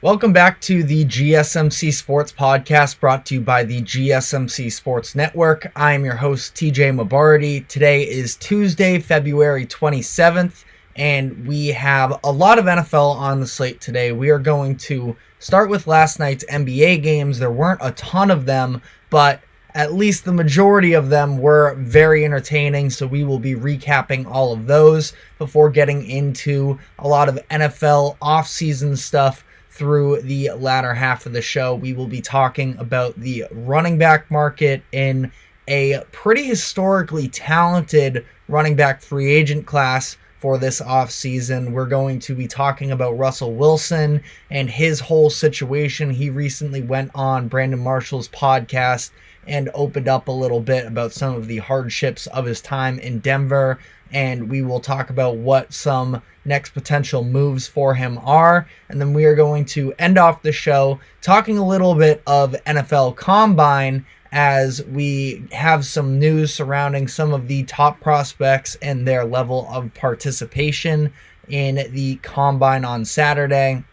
Welcome back to the GSMC Sports Podcast, brought to you by the GSMC Sports Network. I am your host, TJ Mabardi. Today is Tuesday, February 27th, and we have a lot of NFL on the slate today. We are going to start with last night's NBA games. There weren't a ton of them, but at least the majority of them were very entertaining, so we will be recapping all of those before getting into a lot of NFL offseason stuff. Through the latter half of the show, we will be talking about the running back market in a pretty historically talented running back free agent class for this offseason. We're going to be talking about Russell Wilson and his whole situation. He recently went on Brandon Marshall's podcast and opened up a little bit about some of the hardships of his time in Denver, and we will talk about what some next potential moves for him are. And then we are going to end off the show talking a little bit of NFL Combine, as we have some news surrounding some of the top prospects and their level of participation in the Combine on Saturday.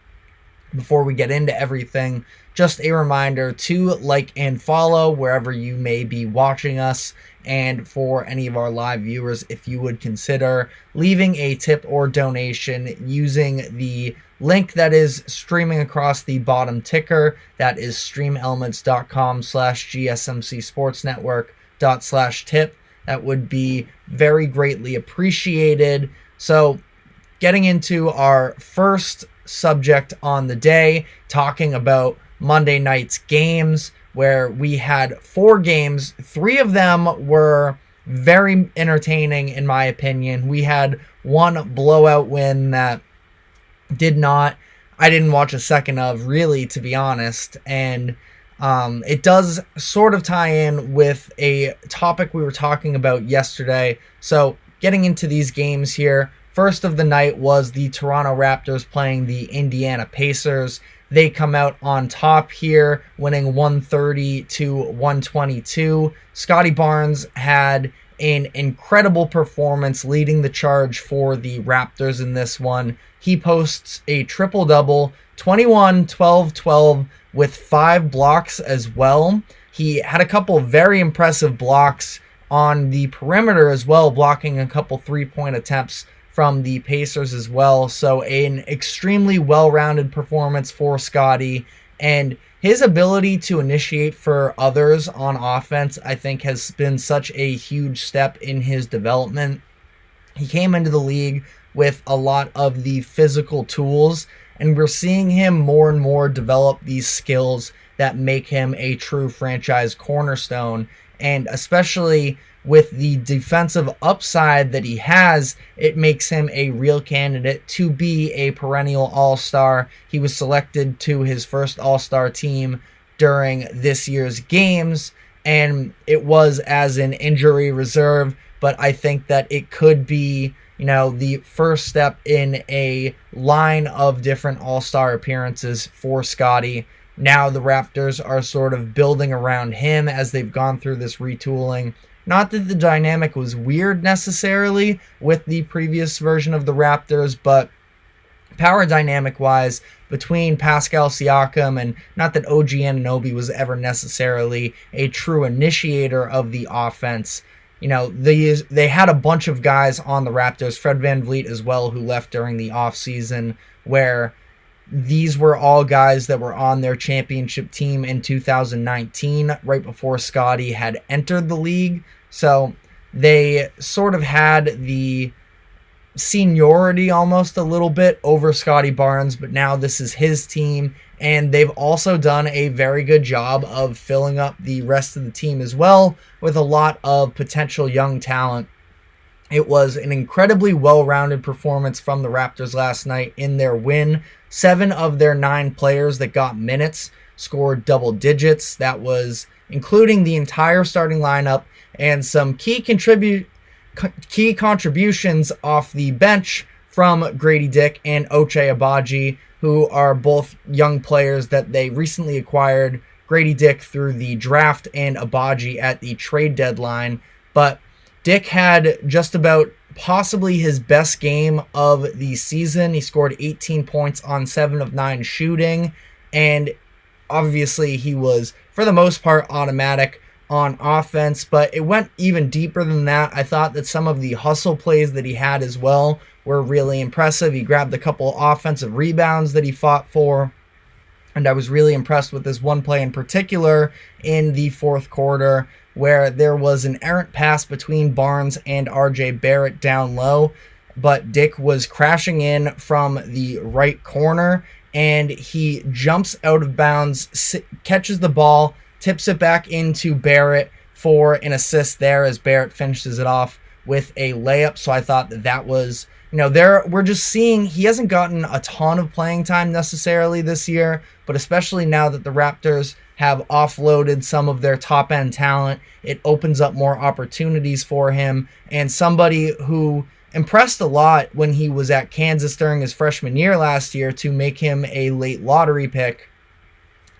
Before we get into everything, just a reminder to like and follow wherever you may be watching us. And for any of our live viewers, if you would consider leaving a tip or donation using the link that is streaming across the bottom ticker, that is streamelements.com/GSMC Sports Network./tip. That would be very greatly appreciated. So getting into our first subject on the day, talking about Monday night's games, where we had 4 games. 3 of them were very entertaining, in my opinion. We had one blowout win that I didn't watch a second of, really, to be honest. And it does sort of tie in with a topic we were talking about yesterday. So getting into these games here, first of the night was the Toronto Raptors playing the Indiana Pacers. They come out on top here, winning 130-122. Scottie Barnes had an incredible performance leading the charge for the Raptors in this one. He posts a triple-double, 21, 12, 12, with 5 blocks as well. He had a couple very impressive blocks on the perimeter as well, blocking a couple three-point attempts from the Pacers as well. So an extremely well-rounded performance for Scottie, and his ability to initiate for others on offense, I think, has been such a huge step in his development. He came into the league with a lot of the physical tools, and we're seeing him more and more develop these skills that make him a true franchise cornerstone. And especially with the defensive upside that he has, it makes him a real candidate to be a perennial all-star. He was selected to his first all-star team during this year's games, and it was as an injury reserve, but I think that it could be, the first step in a line of different all-star appearances for Scottie. Now the Raptors are sort of building around him as they've gone through this retooling. Not that the dynamic was weird necessarily with the previous version of the Raptors, but power dynamic-wise, between Pascal Siakam, and not that OG Anunoby was ever necessarily a true initiator of the offense. They had a bunch of guys on the Raptors, Fred VanVleet as well, who left during the offseason, where these were all guys that were on their championship team in 2019, right before Scottie had entered the league. So they sort of had the seniority almost a little bit over Scottie Barnes, but now this is his team, and they've also done a very good job of filling up the rest of the team as well with a lot of potential young talent. It was an incredibly well-rounded performance from the Raptors last night in their win. 7 of their 9 players that got minutes scored double digits. That was including the entire starting lineup and some key contributions off the bench from Grady Dick and Ochai Agbaji, who are both young players that they recently acquired. Grady Dick through the draft and Agbaji at the trade deadline. But Dick had just about possibly his best game of the season. He scored 18 points on 7 of 9 shooting, and obviously he was, for the most part, automatic on offense, but it went even deeper than that. I thought that some of the hustle plays that he had as well were really impressive. He grabbed a couple offensive rebounds that he fought for, and I was really impressed with this one play in particular in the fourth quarter where there was an errant pass between Barnes and RJ Barrett down low, but Dick was crashing in from the right corner, and he jumps out of bounds, catches the ball, tips it back into Barrett for an assist there as Barrett finishes it off with a layup. So I thought that was, we're just seeing he hasn't gotten a ton of playing time necessarily this year, but especially now that the Raptors have offloaded some of their top end talent, it opens up more opportunities for him. And somebody who impressed a lot when he was at Kansas during his freshman year last year to make him a late lottery pick.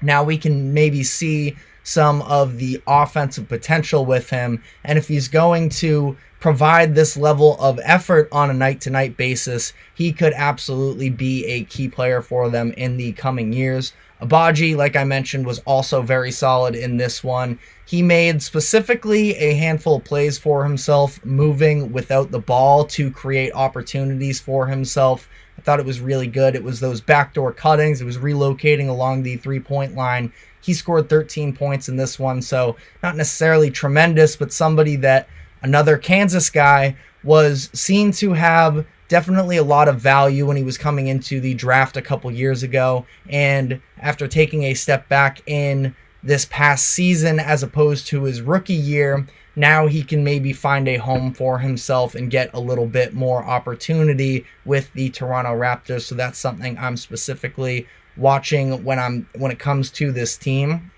Now we can maybe see some of the offensive potential with him, and if he's going to provide this level of effort on a night-to-night basis, he could absolutely be a key player for them in the coming years. Abaji, like I mentioned, was also very solid in this one. He made specifically a handful of plays for himself, moving without the ball to create opportunities for himself. I thought it was really good. It was those backdoor cuttings. It was relocating along the three-point line. He scored 13 points in this one, so not necessarily tremendous, but somebody that another Kansas guy was seen to have definitely a lot of value when he was coming into the draft a couple years ago. And after taking a step back in this past season as opposed to his rookie year, now he can maybe find a home for himself and get a little bit more opportunity with the Toronto Raptors. So that's something I'm specifically watching when it comes to this team.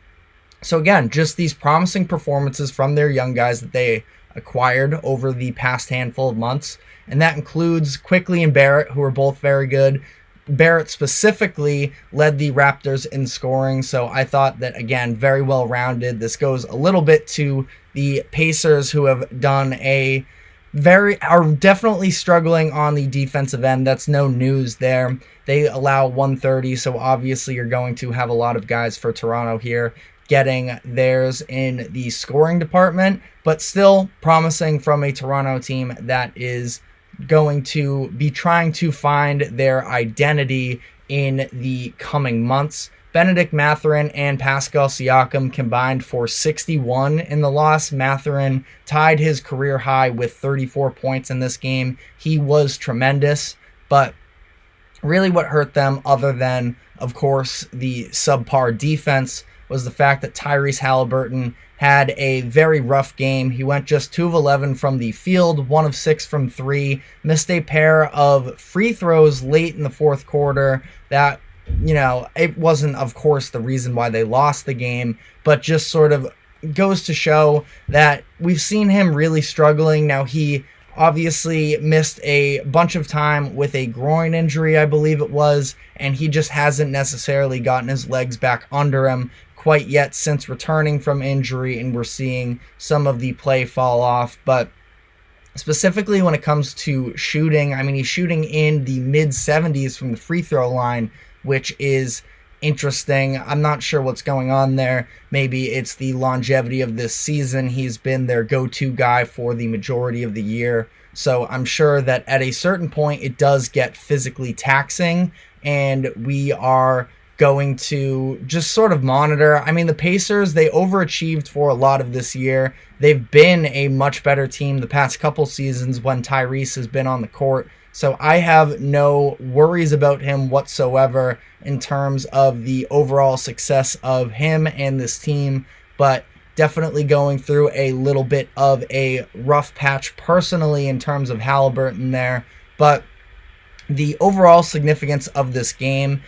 So again, just these promising performances from their young guys that they acquired over the past handful of months. And that includes Quickley and Barrett, who are both very good. Barrett specifically led the Raptors in scoring, so I thought that, again, very well-rounded. This goes a little bit to the Pacers, who have done are definitely struggling on the defensive end. That's no news there. They allow 130, so obviously you're going to have a lot of guys for Toronto here getting theirs in the scoring department, but still promising from a Toronto team that is going to be trying to find their identity in the coming months. Benedict Mathurin and Pascal Siakam combined for 61 in the loss. Mathurin tied his career high with 34 points in this game. He was tremendous, but really what hurt them, other than, of course, the subpar defense, was the fact that Tyrese Halliburton had a very rough game. He went just 2 of 11 from the field, 1 of 6 from 3, missed a pair of free throws late in the fourth quarter that, it wasn't, of course, the reason why they lost the game, but just sort of goes to show that we've seen him really struggling. Now, he obviously missed a bunch of time with a groin injury, I believe it was, and he just hasn't necessarily gotten his legs back under him quite yet since returning from injury, and we're seeing some of the play fall off. But specifically when it comes to shooting, he's shooting in the mid-70s from the free throw line, which is interesting. I'm not sure what's going on there. Maybe it's the longevity of this season. He's been their go-to guy for the majority of the year. So I'm sure that at a certain point it does get physically taxing, and we are going to just sort of monitor. The Pacers, they overachieved for a lot of this year. They've been a much better team the past couple seasons when Tyrese has been on the court. So I have no worries about him whatsoever in terms of the overall success of him and this team, but definitely going through a little bit of a rough patch personally in terms of Halliburton there. But the overall significance of this game,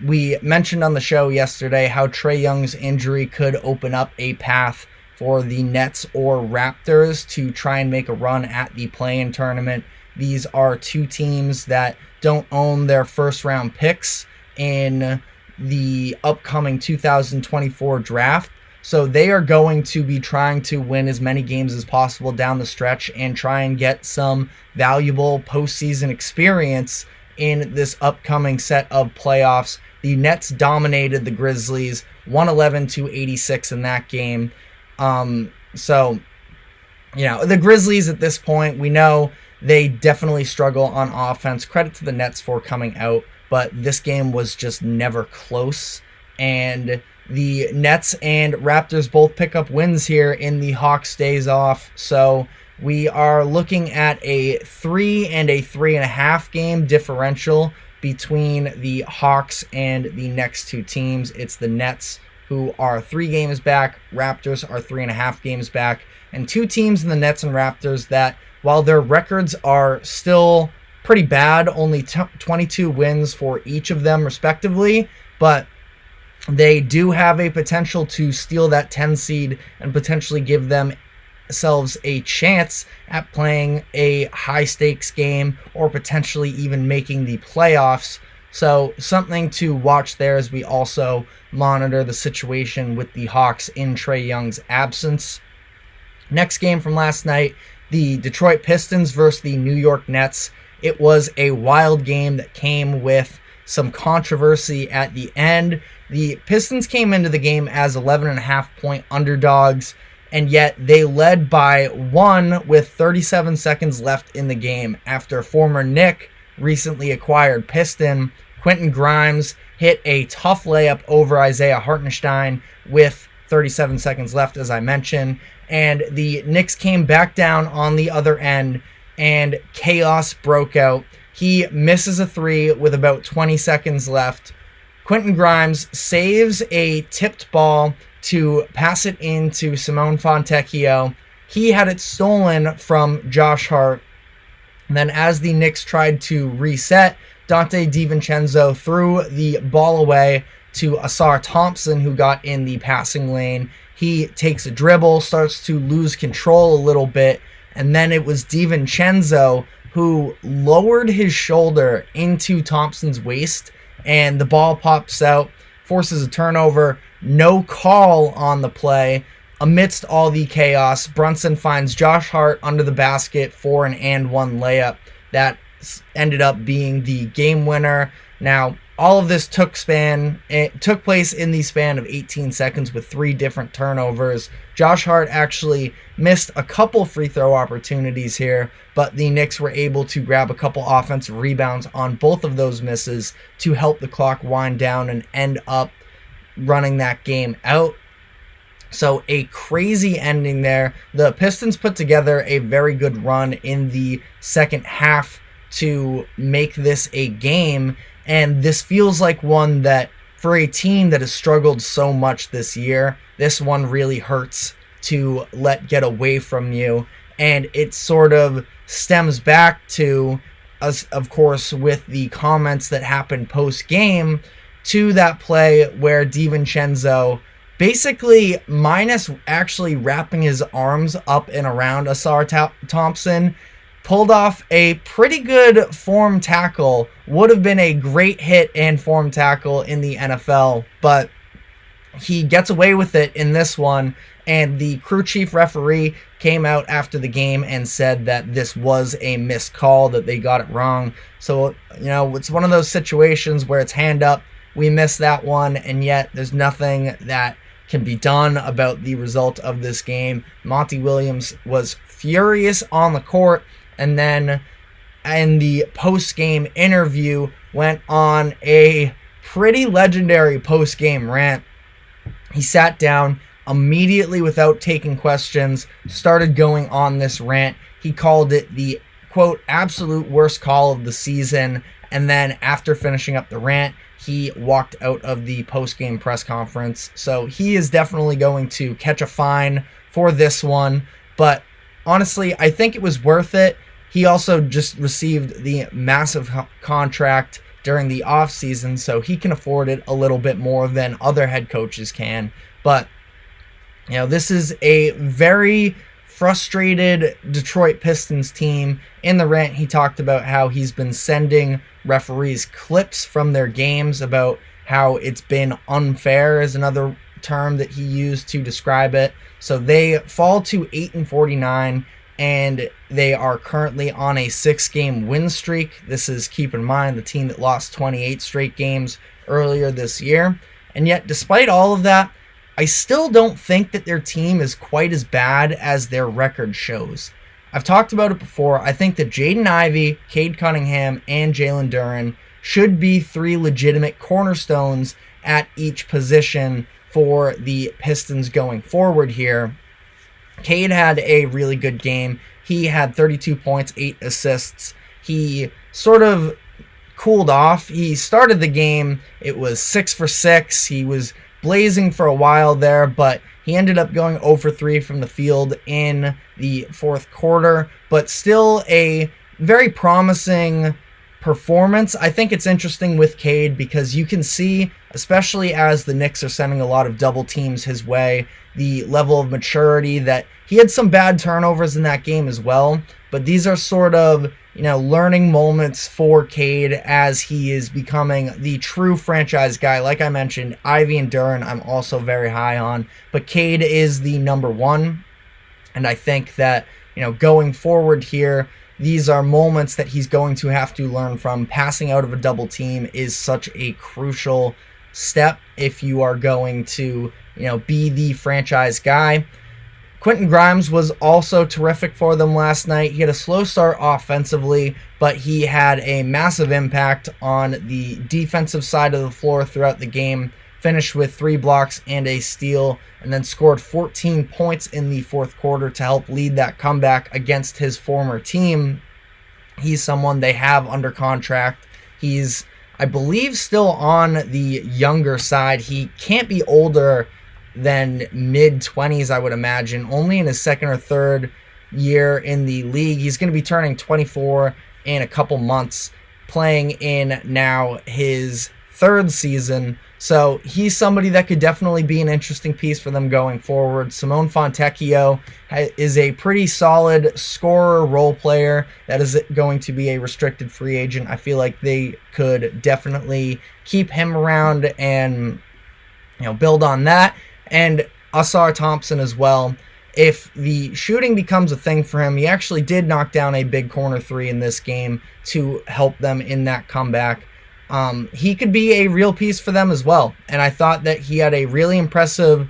we mentioned on the show yesterday how Trae Young's injury could open up a path for the Nets or Raptors to try and make a run at the play-in tournament. These are two teams that don't own their first-round picks in the upcoming 2024 draft, So they are going to be trying to win as many games as possible down the stretch and try and get some valuable postseason experience in this upcoming set of playoffs. The Nets dominated the Grizzlies 111-86 in that game. So, the Grizzlies at this point, we know they definitely struggle on offense. Credit to the Nets for coming out, but this game was just never close. And the Nets and Raptors both pick up wins here in the Hawks days off. So we are looking at a 3 and a 3.5 game differential between the Hawks and the next two teams. It's the Nets, who are 3 games back. Raptors are 3.5 games back. And two teams in the Nets and Raptors that, while their records are still pretty bad, only 22 wins for each of them respectively, but they do have a potential to steal that 10 seed and potentially give themselves a chance at playing a high stakes game or potentially even making the playoffs. So something to watch there as we also monitor the situation with the Hawks in Trae Young's absence. Next game from last night, the Detroit Pistons versus the New York Nets. It was a wild game that came with some controversy at the end. The Pistons came into the game as 11.5-point underdogs, and yet they led by 1 with 37 seconds left in the game after former Knick, recently acquired Piston, Quentin Grimes hit a tough layup over Isaiah Hartenstein with 37 seconds left, as I mentioned, and the Knicks came back down on the other end, and chaos broke out. He misses a 3 with about 20 seconds left. Quentin Grimes saves a tipped ball to pass it into Simone Fontecchio. He had it stolen from Josh Hart. And then as the Knicks tried to reset, Dante DiVincenzo threw the ball away to Asar Thompson, who got in the passing lane. He takes a dribble, starts to lose control a little bit, and then it was DiVincenzo who lowered his shoulder into Thompson's waist, and the ball pops out, forces a turnover. No call on the play. Amidst all the chaos, Brunson finds Josh Hart under the basket for an and one layup that ended up being the game winner. Now, all of this took place in the span of 18 seconds with 3 different turnovers. Josh Hart actually missed a couple free throw opportunities here, but the Knicks were able to grab a couple offensive rebounds on both of those misses to help the clock wind down and end up running that game out. So a crazy ending there. The Pistons put together a very good run in the second half to make this a game, and this feels like one that, for a team that has struggled so much this year, this one really hurts to let get away from you. And it sort of stems back to us, of course, with the comments that happened post-game to that play where DiVincenzo, basically minus actually wrapping his arms up and around Asar Thompson, pulled off a pretty good form tackle. Would have been a great hit and form tackle in the NFL, but he gets away with it in this one, and the crew chief referee came out after the game and said that this was a missed call, that they got it wrong. So, it's one of those situations where it's hand up, we missed that one, and yet there's nothing that can be done about the result of this game. Monty Williams was furious on the court, and then in the post-game interview went on a pretty legendary post-game rant. He sat down immediately without taking questions, started going on this rant. He called it the, quote, absolute worst call of the season, and then after finishing up the rant, he walked out of the post-game press conference. So he is definitely going to catch a fine for this one, but honestly, I think it was worth it. He also just received the massive contract during the offseason, so he can afford it a little bit more than other head coaches can. But, this is a very frustrated Detroit Pistons team. In the rant, he talked about how he's been sending referees clips from their games about how it's been unfair, is another term that he used to describe it. So they fall to 8-49, and they are currently on a 6-game win streak. This is, keep in mind, the team that lost 28 straight games earlier this year. And yet, despite all of that, I still don't think that their team is quite as bad as their record shows. I've talked about it before. I think that Jaden Ivey, Cade Cunningham, and Jalen Duren should be 3 legitimate cornerstones at each position for the Pistons going forward here. Cade had a really good game. He had 32 points, 8 assists. He sort of cooled off. He started the game. It was 6 for 6. He was blazing for a while there, but he ended up going 0 for 3 from the field in the fourth quarter, but still a very promising performance. I think it's interesting with Cade because you can see, especially as the Knicks are sending a lot of double teams his way, the level of maturity that he had some bad turnovers in that game as well, but these are sort of, learning moments for Cade as he is becoming the true franchise guy. Like I mentioned, Ivey and Duren I'm also very high on, but Cade is the number one, and I think that, going forward here, these are moments that he's going to have to learn from. Passing out of a double team is such a crucial step if you are going to, be the franchise guy. Quentin Grimes was also terrific for them last night. He had a slow start offensively, but he had a massive impact on the defensive side of the floor throughout the game. Finished with 3 blocks and a steal, and then scored 14 points in the fourth quarter to help lead that comeback against his former team. He's someone they have under contract. He's, I believe, still on the younger side. He can't be older than mid-20s, I would imagine. Only in his second or third year in the league. He's going to be turning 24 in a couple months, playing in now his third season. So he's somebody that could definitely be an interesting piece for them going forward. Simone Fontecchio is a pretty solid scorer, role player that is going to be a restricted free agent. I feel like they could definitely keep him around and build on that. And Ausar Thompson as well. If the shooting becomes a thing for him, he actually did knock down a big corner 3 in this game to help them in that comeback. He could be a real piece for them as well. And I thought that he had a really impressive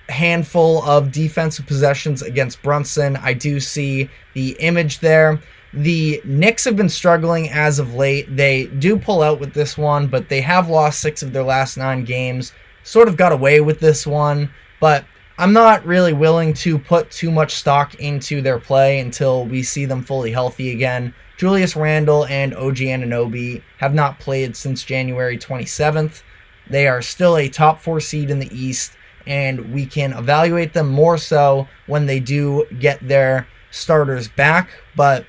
handful of defensive possessions against Brunson. I do see the image there. The Knicks have been struggling as of late. They do pull out with this one, but they have lost 6 of their last 9 games. Sort of got away with this one, but I'm not really willing to put too much stock into their play until we see them fully healthy again. Julius Randle and OG Anunoby have not played since January 27th. They are still a top 4 seed in the East, and we can evaluate them more so when they do get their starters back, but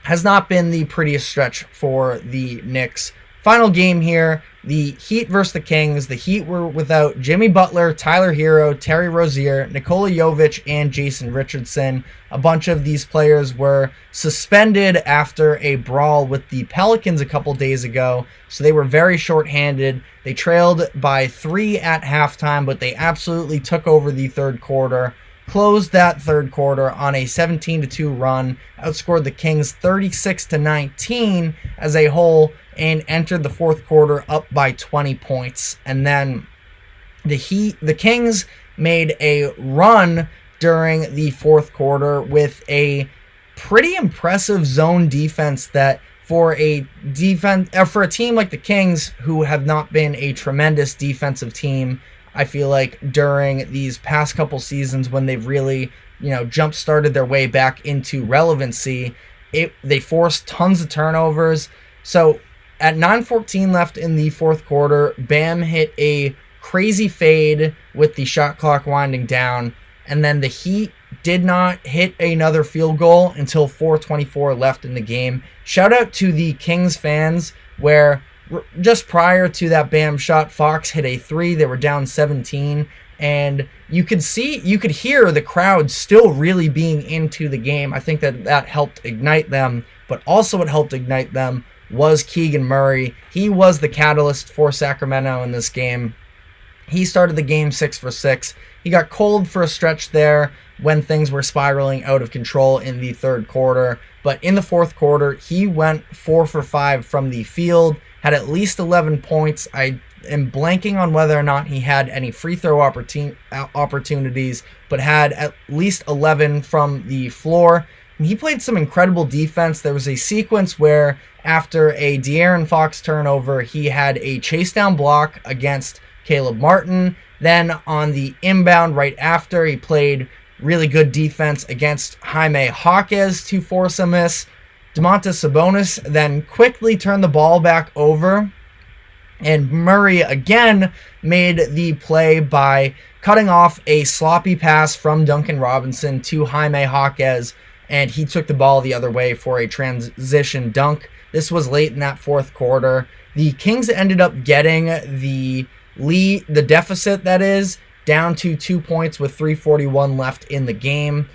has not been the prettiest stretch for the Knicks. Final game here, the Heat versus the Kings. The Heat were without Jimmy Butler, Tyler Hero, Terry Rozier, Nikola Jovic, and Jason Richardson. A bunch of these players were suspended after a brawl with the Pelicans a couple days ago, so they were very short-handed. They trailed by 3 at halftime, but they absolutely took over the third quarter. Closed that third quarter on a 17-2 run, outscored the Kings 36-19 as a whole, and entered the fourth quarter up by 20 points. And then the Kings made a run during the fourth quarter with a pretty impressive zone defense that for a team like the Kings, who have not been a tremendous defensive team, I feel like during these past couple seasons when they've really, jump-started their way back into relevancy, they forced tons of turnovers. So at 9:14 left in the fourth quarter, Bam hit a crazy fade with the shot clock winding down, and then the Heat did not hit another field goal until 4:24 left in the game. Shout out to the Kings fans, where just prior to that Bam shot, Fox hit a 3. They were down 17, and you could hear the crowd still really being into the game. I think that helped ignite them, but also what helped ignite them was Keegan Murray. He was the catalyst for Sacramento in this game. He started the game 6 for 6. He got cold for a stretch there when things were spiraling out of control in the third quarter. But in the fourth quarter, he went 4 for 5 from the field, had at least 11 points. I am blanking on whether or not he had any free throw opportunities, but had at least 11 from the floor. And he played some incredible defense. There was a sequence where after a De'Aaron Fox turnover, he had a chase down block against Caleb Martin. Then on the inbound right after, he played really good defense against Jaime Jaquez to force a miss. Domantas Sabonis then quickly turned the ball back over, and Murray again made the play by cutting off a sloppy pass from Duncan Robinson to Jaime Jaquez, and he took the ball the other way for a transition dunk. This was late in that fourth quarter. The Kings ended up getting the lead, the deficit that is, down to 2 points with 3:41 left in the game.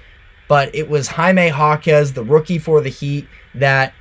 But it was Jaime Jaquez, the rookie for the Heat, that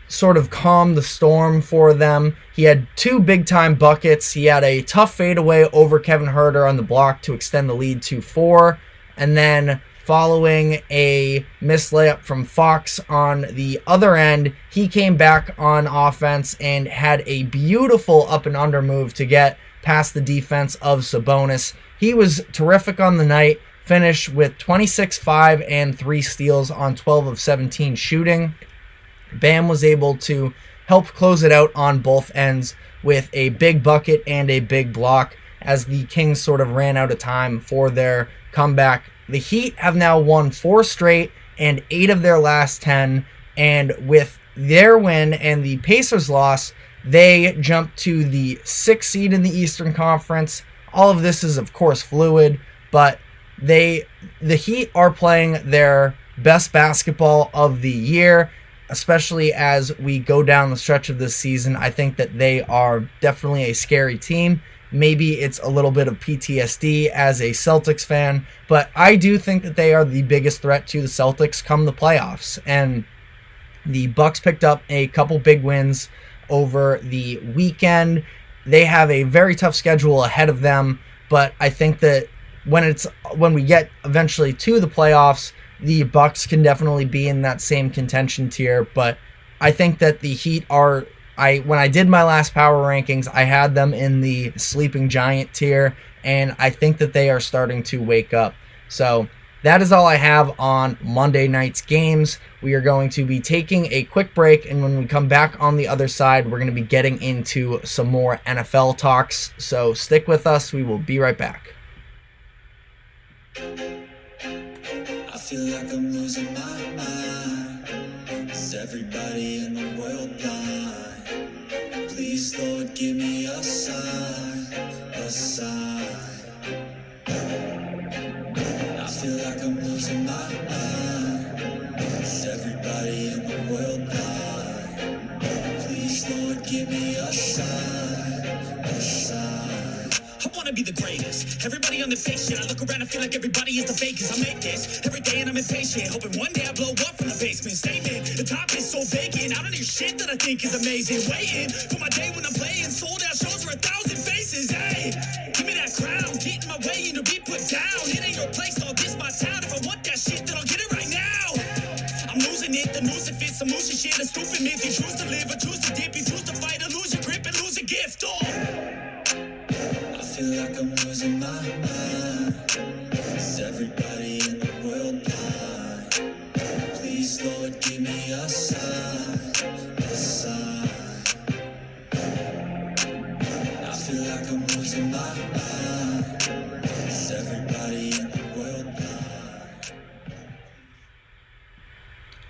sort of calmed the storm for them. He had 2 big-time buckets. He had a tough fadeaway over Kevin Huerter on the block to extend the lead to 4. And then following a missed layup from Fox on the other end, he came back on offense and had a beautiful up and under move to get past the defense of Sabonis. He was terrific on the night, finished with 26, 5, and 3 steals on 12 of 17 shooting. Bam was able to help close it out on both ends with a big bucket and a big block as the Kings sort of ran out of time for their comeback. The Heat have now won 4 straight and 8 of their last 10, and with their win and the Pacers loss, they jumped to the 6th seed in the Eastern Conference. All of this is, of course, fluid, but the Heat are playing their best basketball of the year, especially as we go down the stretch of this season. I think that they are definitely a scary team. Maybe it's a little bit of PTSD as a Celtics fan, but I do think that they are the biggest threat to the Celtics come the playoffs. And the Bucks picked up a couple big wins over the weekend. They have a very tough schedule ahead of them, but I think that when we get eventually to the playoffs, the Bucks can definitely be in that same contention tier. But I think that the Heat are, when I did my last power rankings, I had them in the sleeping giant tier, and I think that they are starting to wake up. So that is all I have on Monday night's games. We are going to be taking a quick break, and when we come back on the other side, we're going to be getting into some more NFL talks. So stick with us. We will be right back. I feel like I'm losing my mind. Is everybody in the world blind? Please, Lord, give me a sign, a sign. I feel like I'm losing my mind. Is everybody in the world blind? Please, Lord, give me a sign, a sign. I wanna be the greatest. Everybody on the fake shit. I look around and feel like everybody is the fakest. I make this every day and I'm impatient, hoping one day I blow up from the basement. Statement, the top is so vacant. I don't hear shit that I think is amazing. Waiting for my day when I'm playing sold out shows for 1,000 faces. Hey, give me that crown, get in my way and to be put down. It ain't your place, all this my town. If I want that shit, then I'll get it right now. I'm losing it, the noose, if it's some moose shit, a stupid myth. You choose to live or choose to dip, you choose to fight or lose your grip and lose a gift. Oh, I feel like I'm losing my mind. Is everybody in the world blind? Please, Lord, give me a sign, a sign. I feel like I'm losing my mind. Is everybody in the world blind?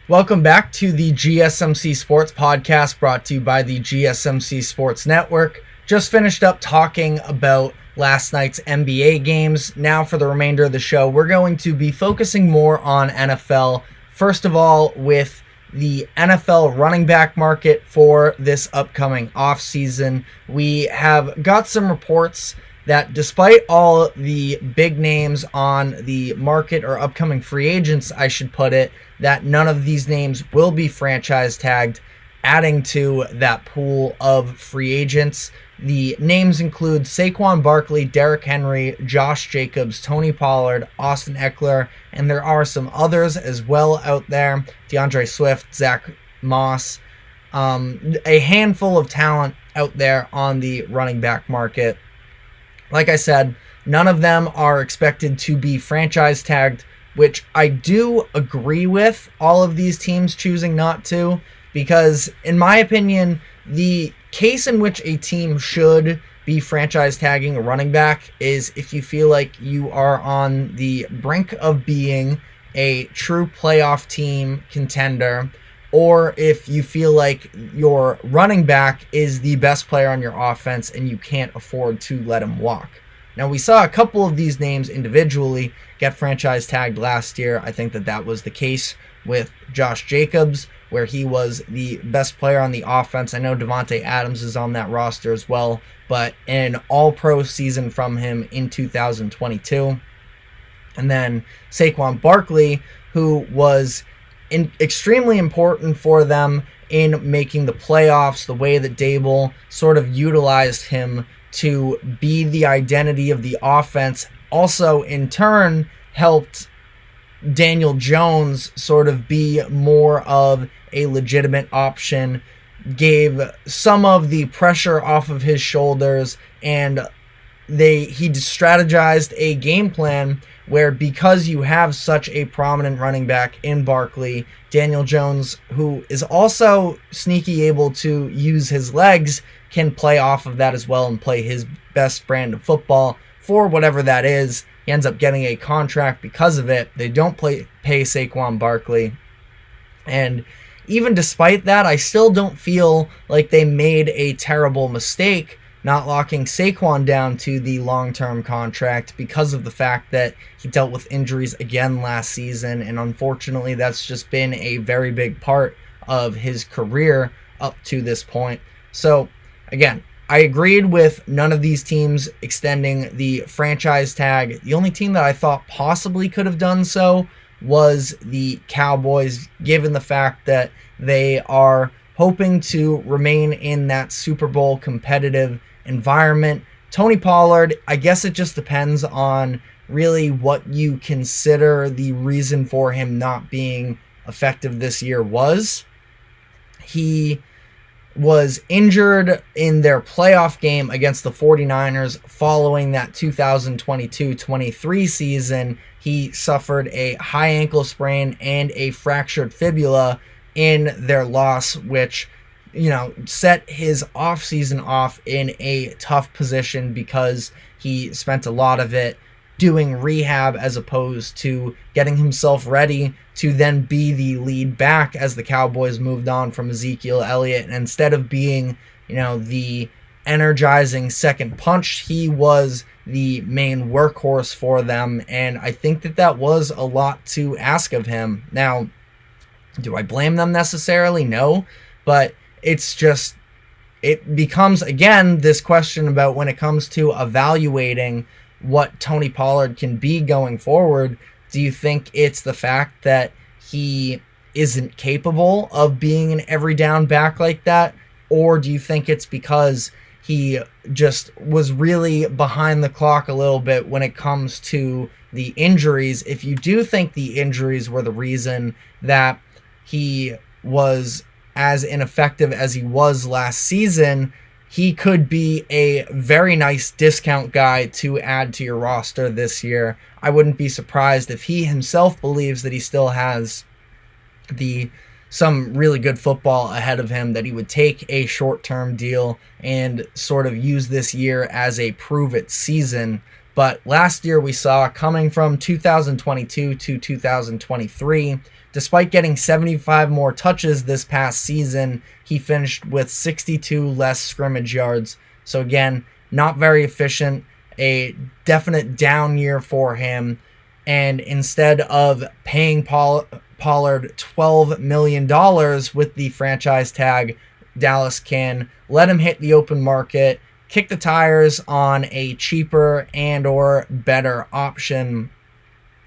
Welcome back to the GSMC Sports Podcast, brought to you by the GSMC Sports Network. Just finished up talking about last night's NBA games. Now for the remainder of the show, we're going to be focusing more on NFL. First of all, with the NFL running back market for this upcoming offseason. We have got some reports that despite all the big names on the market, or upcoming free agents, I should put it, that none of these names will be franchise tagged, adding to that pool of free agents. The names include Saquon Barkley, Derrick Henry, Josh Jacobs, Tony Pollard, Austin Eckler, and there are some others as well out there. DeAndre Swift, Zach Moss, a handful of talent out there on the running back market. Like I said, none of them are expected to be franchise tagged, which I do agree with all of these teams choosing not to, because in my opinion, the case in which a team should be franchise tagging a running back is if you feel like you are on the brink of being a true playoff team contender, or if you feel like your running back is the best player on your offense and you can't afford to let him walk. Now, we saw a couple of these names individually get franchise tagged last year. I think that was the case with Josh Jacobs, where he was the best player on the offense. I know Devontae Adams is on that roster as well, but an all-pro season from him in 2022. And then Saquon Barkley, who was extremely important for them in making the playoffs, the way that Dable sort of utilized him to be the identity of the offense, also in turn helped Daniel Jones sort of be more of a legitimate option, gave some of the pressure off of his shoulders, and he strategized a game plan where, because you have such a prominent running back in Barkley, Daniel Jones, who is also sneaky able to use his legs, can play off of that as well and play his best brand of football for whatever that is. He ends up getting a contract because of it. They don't pay Saquon Barkley. And even despite that, I still don't feel like they made a terrible mistake not locking Saquon down to the long-term contract, because of the fact that he dealt with injuries again last season, and unfortunately that's just been a very big part of his career up to this point. So again, I agreed with none of these teams extending the franchise tag. The only team that I thought possibly could have done so was the Cowboys, given the fact that they are hoping to remain in that Super Bowl competitive environment. Tony Pollard, I guess it just depends on really what you consider the reason for him not being effective this year was. He was injured in their playoff game against the 49ers following that 2022-23 season. He suffered a high ankle sprain and a fractured fibula in their loss, which set his offseason off in a tough position, because he spent a lot of it doing rehab as opposed to getting himself ready to then be the lead back as the Cowboys moved on from Ezekiel Elliott. And instead of being, the energizing second punch, he was the main workhorse for them. And I think that was a lot to ask of him. Now, do I blame them necessarily? No, but it becomes, again, this question about when it comes to evaluating what Tony Pollard can be going forward. Do you think it's the fact that he isn't capable of being an every down back like that? Or do you think it's because he just was really behind the clock a little bit when it comes to the injuries? If you do think the injuries were the reason that he was as ineffective as he was last season, he could be a very nice discount guy to add to your roster this year. I wouldn't be surprised if he himself believes that he still has some really good football ahead of him, that he would take a short-term deal and sort of use this year as a prove-it season. But last year we saw, coming from 2022 to 2023, despite getting 75 more touches this past season, he finished with 62 less scrimmage yards. So again, not very efficient, a definite down year for him. And instead of paying Pollard $12 million with the franchise tag, Dallas can let him hit the open market, kick the tires on a cheaper and or better option.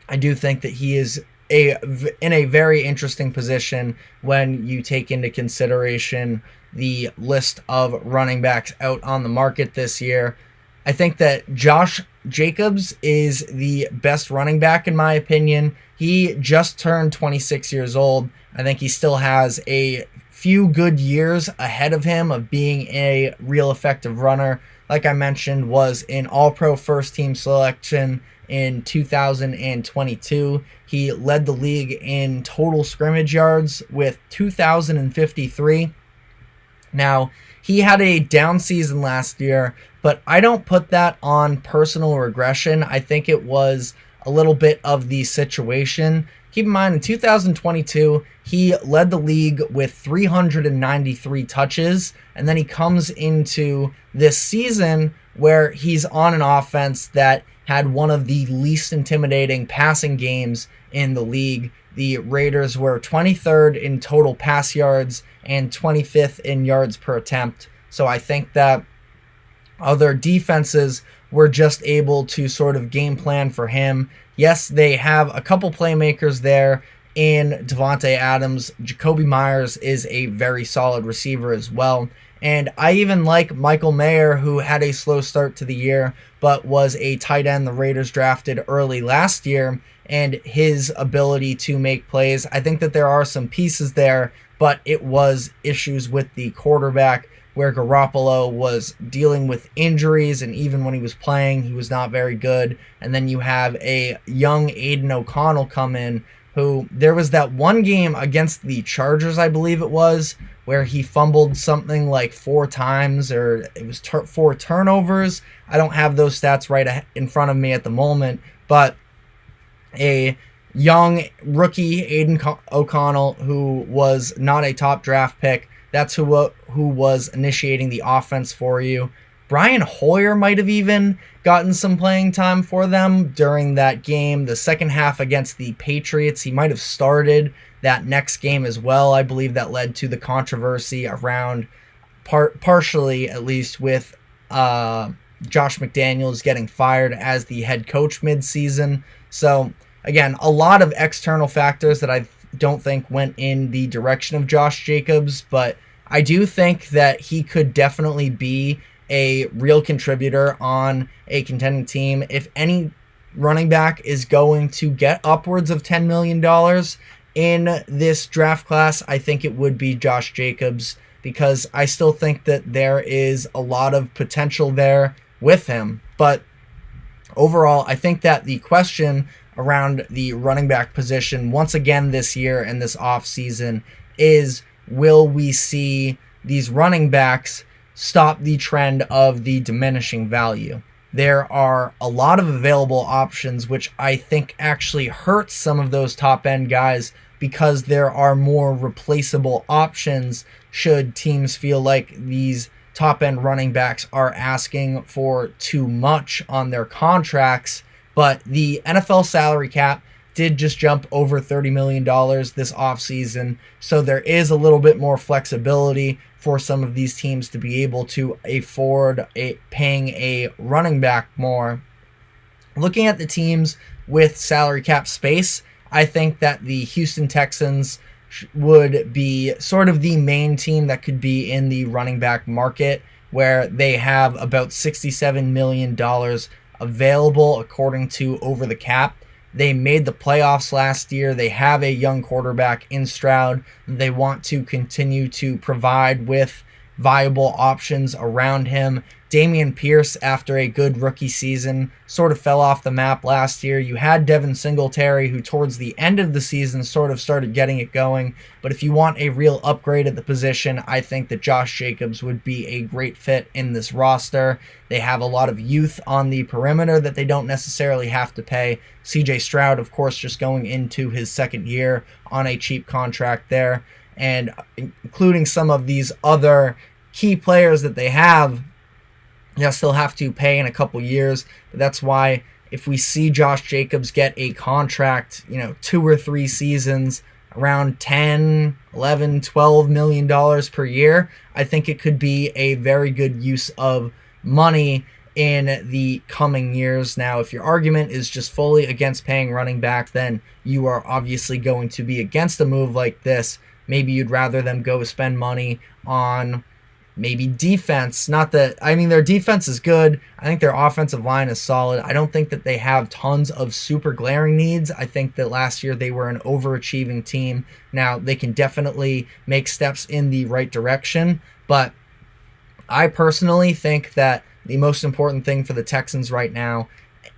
I do think that he is in a very interesting position when you take into consideration the list of running backs out on the market this year. I think that Josh Jacobs is the best running back in my opinion. He just turned 26 years old. I think he still has a few good years ahead of him of being a real effective runner. Like I mentioned, was an All-Pro first team selection in 2022. He led the league in total scrimmage yards with 2,053. Now, he had a down season last year, but I don't put that on personal regression. I think it was a little bit of the situation. Keep in mind, in 2022, he led the league with 393 touches, and then he comes into this season where he's on an offense that had one of the least intimidating passing games in the league. The Raiders were 23rd in total pass yards and 25th in yards per attempt. So I think that other defenses were just able to sort of game plan for him. Yes, they have a couple playmakers there in Devontae Adams. Jacoby Myers is a very solid receiver as well. And I even like Michael Mayer, who had a slow start to the year, but was a tight end the Raiders drafted early last year, and his ability to make plays. I think that there are some pieces there, but it was issues with the quarterback where Garoppolo was dealing with injuries, and even when he was playing, he was not very good. And then you have a young Aiden O'Connell come in, who there was that one game against the Chargers, I believe it was, where he fumbled something like 4 times, or it was 4 turnovers. I don't have those stats right in front of me at the moment, but a young rookie Aiden O'Connell, who was not a top draft pick, that's who was initiating the offense for you. Brian Hoyer might have even gotten some playing time for them during that game, the second half against the Patriots. He might have started that next game as well. I believe that led to the controversy around, partially at least, with Josh McDaniels getting fired as the head coach mid-season. So, again, a lot of external factors that I don't think went in the direction of Josh Jacobs, but I do think that he could definitely be a real contributor on a contending team. If any running back is going to get upwards of $10 million in this draft class, I think it would be Josh Jacobs, because I still think that there is a lot of potential there with him. But overall, I think that the question around the running back position once again this year and this offseason is, will we see these running backs stop the trend of the diminishing value? There are a lot of available options, which I think actually hurts some of those top-end guys, because there are more replaceable options should teams feel like these top-end running backs are asking for too much on their contracts. But the NFL salary cap did just jump over $30 million this offseason, so there is a little bit more flexibility for some of these teams to be able to afford paying a running back more. Looking at the teams with salary cap space, I think that the Houston Texans would be sort of the main team that could be in the running back market, where they have about $67 million available according to Over the Cap. They made the playoffs last year. They have a young quarterback in Stroud. They want to continue to provide with viable options around him. Dameon Pierce, after a good rookie season, sort of fell off the map last year. You had Devin Singletary, who towards the end of the season sort of started getting it going. But if you want a real upgrade at the position, I think that Josh Jacobs would be a great fit in this roster. They have a lot of youth on the perimeter that they don't necessarily have to pay. CJ Stroud, of course, just going into his second year on a cheap contract there. And including some of these other key players that they have, they'll still have to pay in a couple years. But that's why if we see Josh Jacobs get a contract, 2 or 3 seasons, around $10, $11, $12 million per year, I think it could be a very good use of money in the coming years. Now, if your argument is just fully against paying running back, then you are obviously going to be against a move like this. maybe you'd rather them go spend money on maybe defense. Not that, I mean, their defense is good. I think their offensive line is solid. I don't think that they have tons of super glaring needs. I think that last year they were an overachieving team. Now, they can definitely make steps in the right direction, but I personally think that the most important thing for the Texans right now,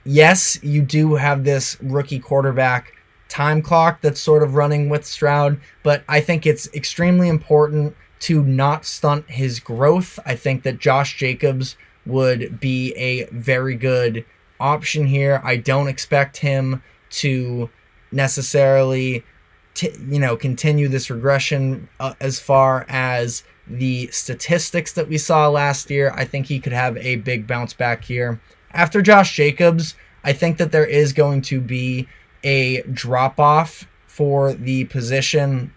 yes, you do have this rookie quarterback time clock that's sort of running with Stroud, but I think it's extremely important to not stunt his growth. I think that Josh Jacobs would be a very good option here. I don't expect him to necessarily continue this regression as far as the statistics that we saw last year. I think he could have a big bounce back here. After Josh Jacobs, I think that there is going to be a drop-off for the position.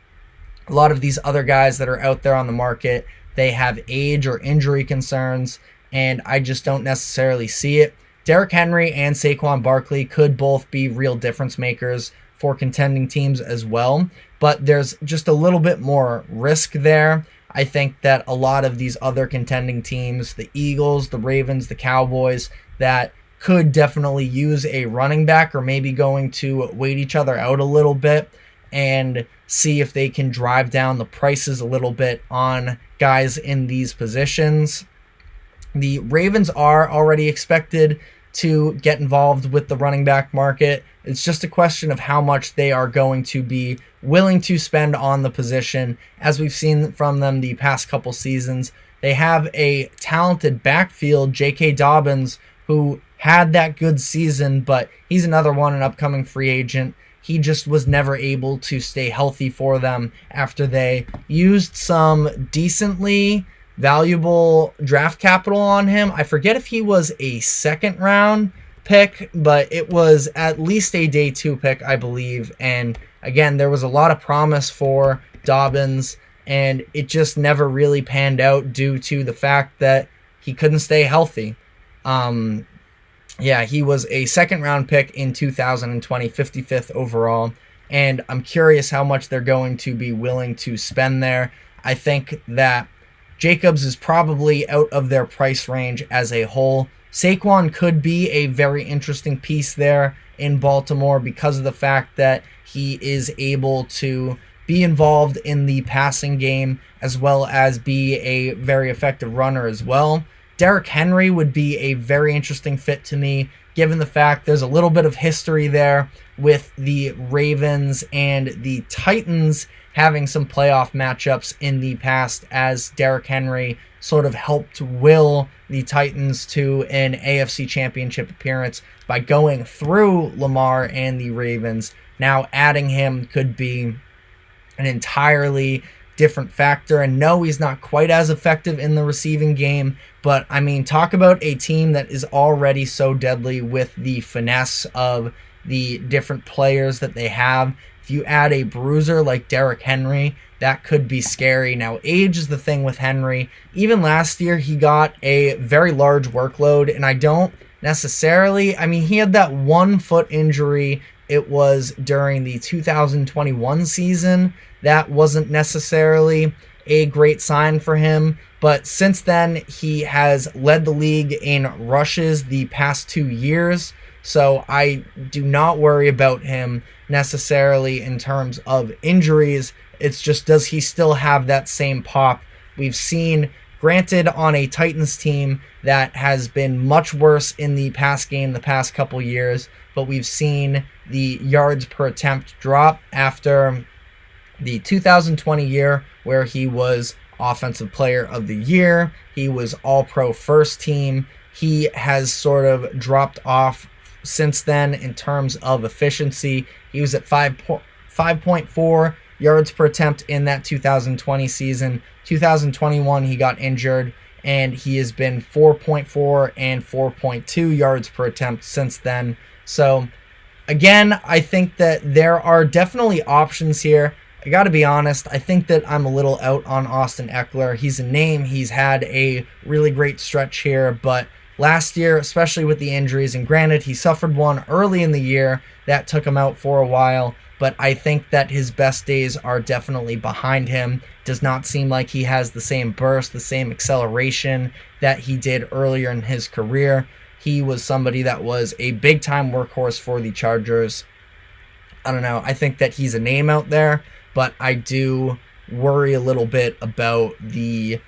A lot of these other guys that are out there on the market, they have age or injury concerns, and I just don't necessarily see it. Derrick Henry and Saquon Barkley could both be real difference makers for contending teams as well, but there's just a little bit more risk there. I think that a lot of these other contending teams, the Eagles, the Ravens, the Cowboys, that could definitely use a running back, or maybe going to wait each other out a little bit and see if they can drive down the prices a little bit on guys in these positions. The Ravens are already expected to get involved with the running back market. It's just a question of how much they are going to be willing to spend on the position. As we've seen from them the past couple seasons, they have a talented backfield. J.K. Dobbins, who had that good season, but he's another one, an upcoming free agent. He just was never able to stay healthy for them after they used some decently valuable draft capital on him. I forget if he was a second round pick, but it was at least a day 2 pick, I believe. And again, there was a lot of promise for Dobbins, and it just never really panned out due to the fact that he couldn't stay healthy. He was a second round pick in 2020, 55th overall, and I'm curious how much they're going to be willing to spend there. I think that Jacobs is probably out of their price range as a whole. Saquon could be a very interesting piece there in Baltimore because of the fact that he is able to be involved in the passing game as well as be a very effective runner as well. Derrick Henry would be a very interesting fit to me, given the fact there's a little bit of history there with the Ravens and the Titans having some playoff matchups in the past, as Derrick Henry sort of helped will the Titans to an AFC Championship appearance by going through Lamar and the Ravens. Now adding him could be an entirely different factor, and no, he's not quite as effective in the receiving game, but I mean, talk about a team that is already so deadly with the finesse of the different players that they have. If you add a bruiser like Derrick Henry, that could be scary. Now, age is the thing with Henry. Even last year, he got a very large workload, and I don't necessarily, I mean, he had that 1 foot injury. It was during the 2021 season. That wasn't necessarily a great sign for him, but since then he has led the league in rushes the past 2 years, so I do not worry about him necessarily in terms of injuries. It's just, does he still have that same pop? We've seen, granted, on a Titans team that has been much worse in the pass game the past couple years, but we've seen the yards per attempt drop after the 2020 year, where he was Offensive Player of the Year. He was All-Pro First Team. He has sort of dropped off since then in terms of efficiency. He was at 5.4 yards per attempt in that 2020 season. 2021, he got injured, and he has been 4.4 and 4.2 yards per attempt since then. So, again, I think that there are definitely options here. I got to be honest, I think that I'm a little out on Austin Eckler. He's a name. He's had a really great stretch here, but last year, especially with the injuries, and granted, he suffered one early in the year that took him out for a while, but I think that his best days are definitely behind him. Does not seem like he has the same burst, the same acceleration that he did earlier in his career. He was somebody that was a big-time workhorse for the Chargers. I don't know. I think that he's a name out there, but I do worry a little bit about the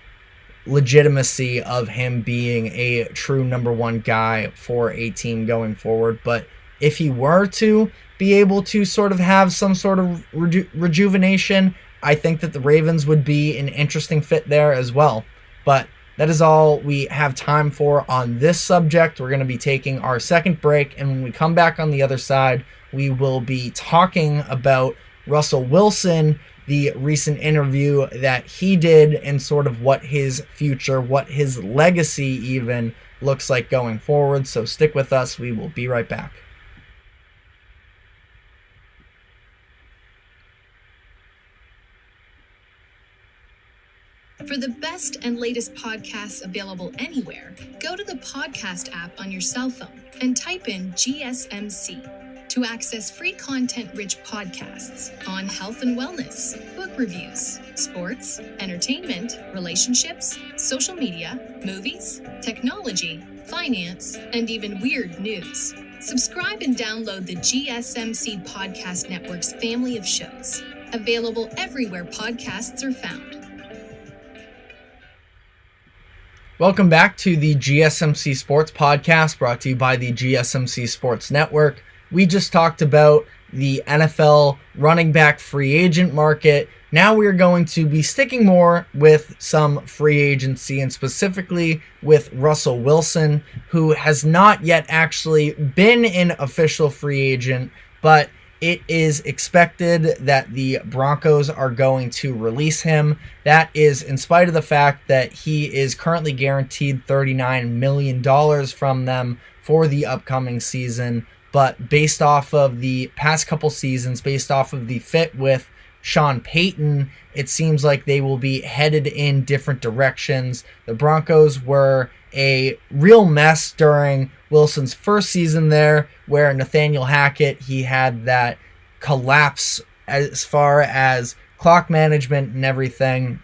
legitimacy of him being a true number one guy for a team going forward. But if he were to be able to sort of have some sort of rejuvenation, I think that the Ravens would be an interesting fit there as well. But that is all we have time for on this subject. We're going to be taking our second break, and when we come back on the other side, we will be talking about Russell Wilson, the recent interview that he did, and sort of what his future, what his legacy even looks like going forward. So stick with us. We will be right back. For the best and latest podcasts available anywhere, go to the podcast app on your cell phone and type in GSMC to access free content-rich podcasts on health and wellness, book reviews, sports, entertainment, relationships, social media, movies, technology, finance, and even weird news. Subscribe and download the GSMC Podcast Network's family of shows, available everywhere podcasts are found. Welcome back to the GSMC Sports Podcast, brought to you by the GSMC Sports Network. We just talked about the NFL running back free agent market. Now we're going to be sticking more with some free agency, and specifically with Russell Wilson, who has not yet actually been an official free agent, but it is expected that the Broncos are going to release him. That is in spite of the fact that he is currently guaranteed $39 million from them for the upcoming season. But based off of the past couple seasons, based off of the fit with Sean Payton, it seems like they will be headed in different directions. The Broncos were a real mess during Wilson's first season there, where Nathaniel Hackett, he had that collapse as far as clock management and everything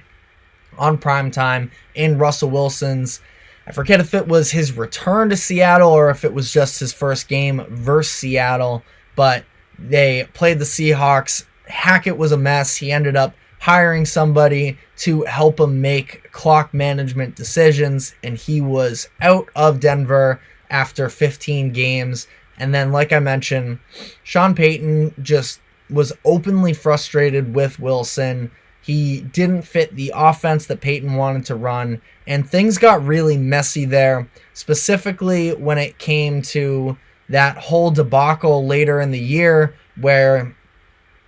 on primetime. In Russell Wilson's, I forget if it was his return to Seattle or if it was just his first game versus Seattle, but they played the Seahawks. Hackett was a mess. He ended up hiring somebody to help him make clock management decisions, and he was out of Denver after 15 games. And then, like I mentioned, Sean Payton just was openly frustrated with Wilson. He didn't fit the offense that Payton wanted to run, and things got really messy there, specifically when it came to that whole debacle later in the year where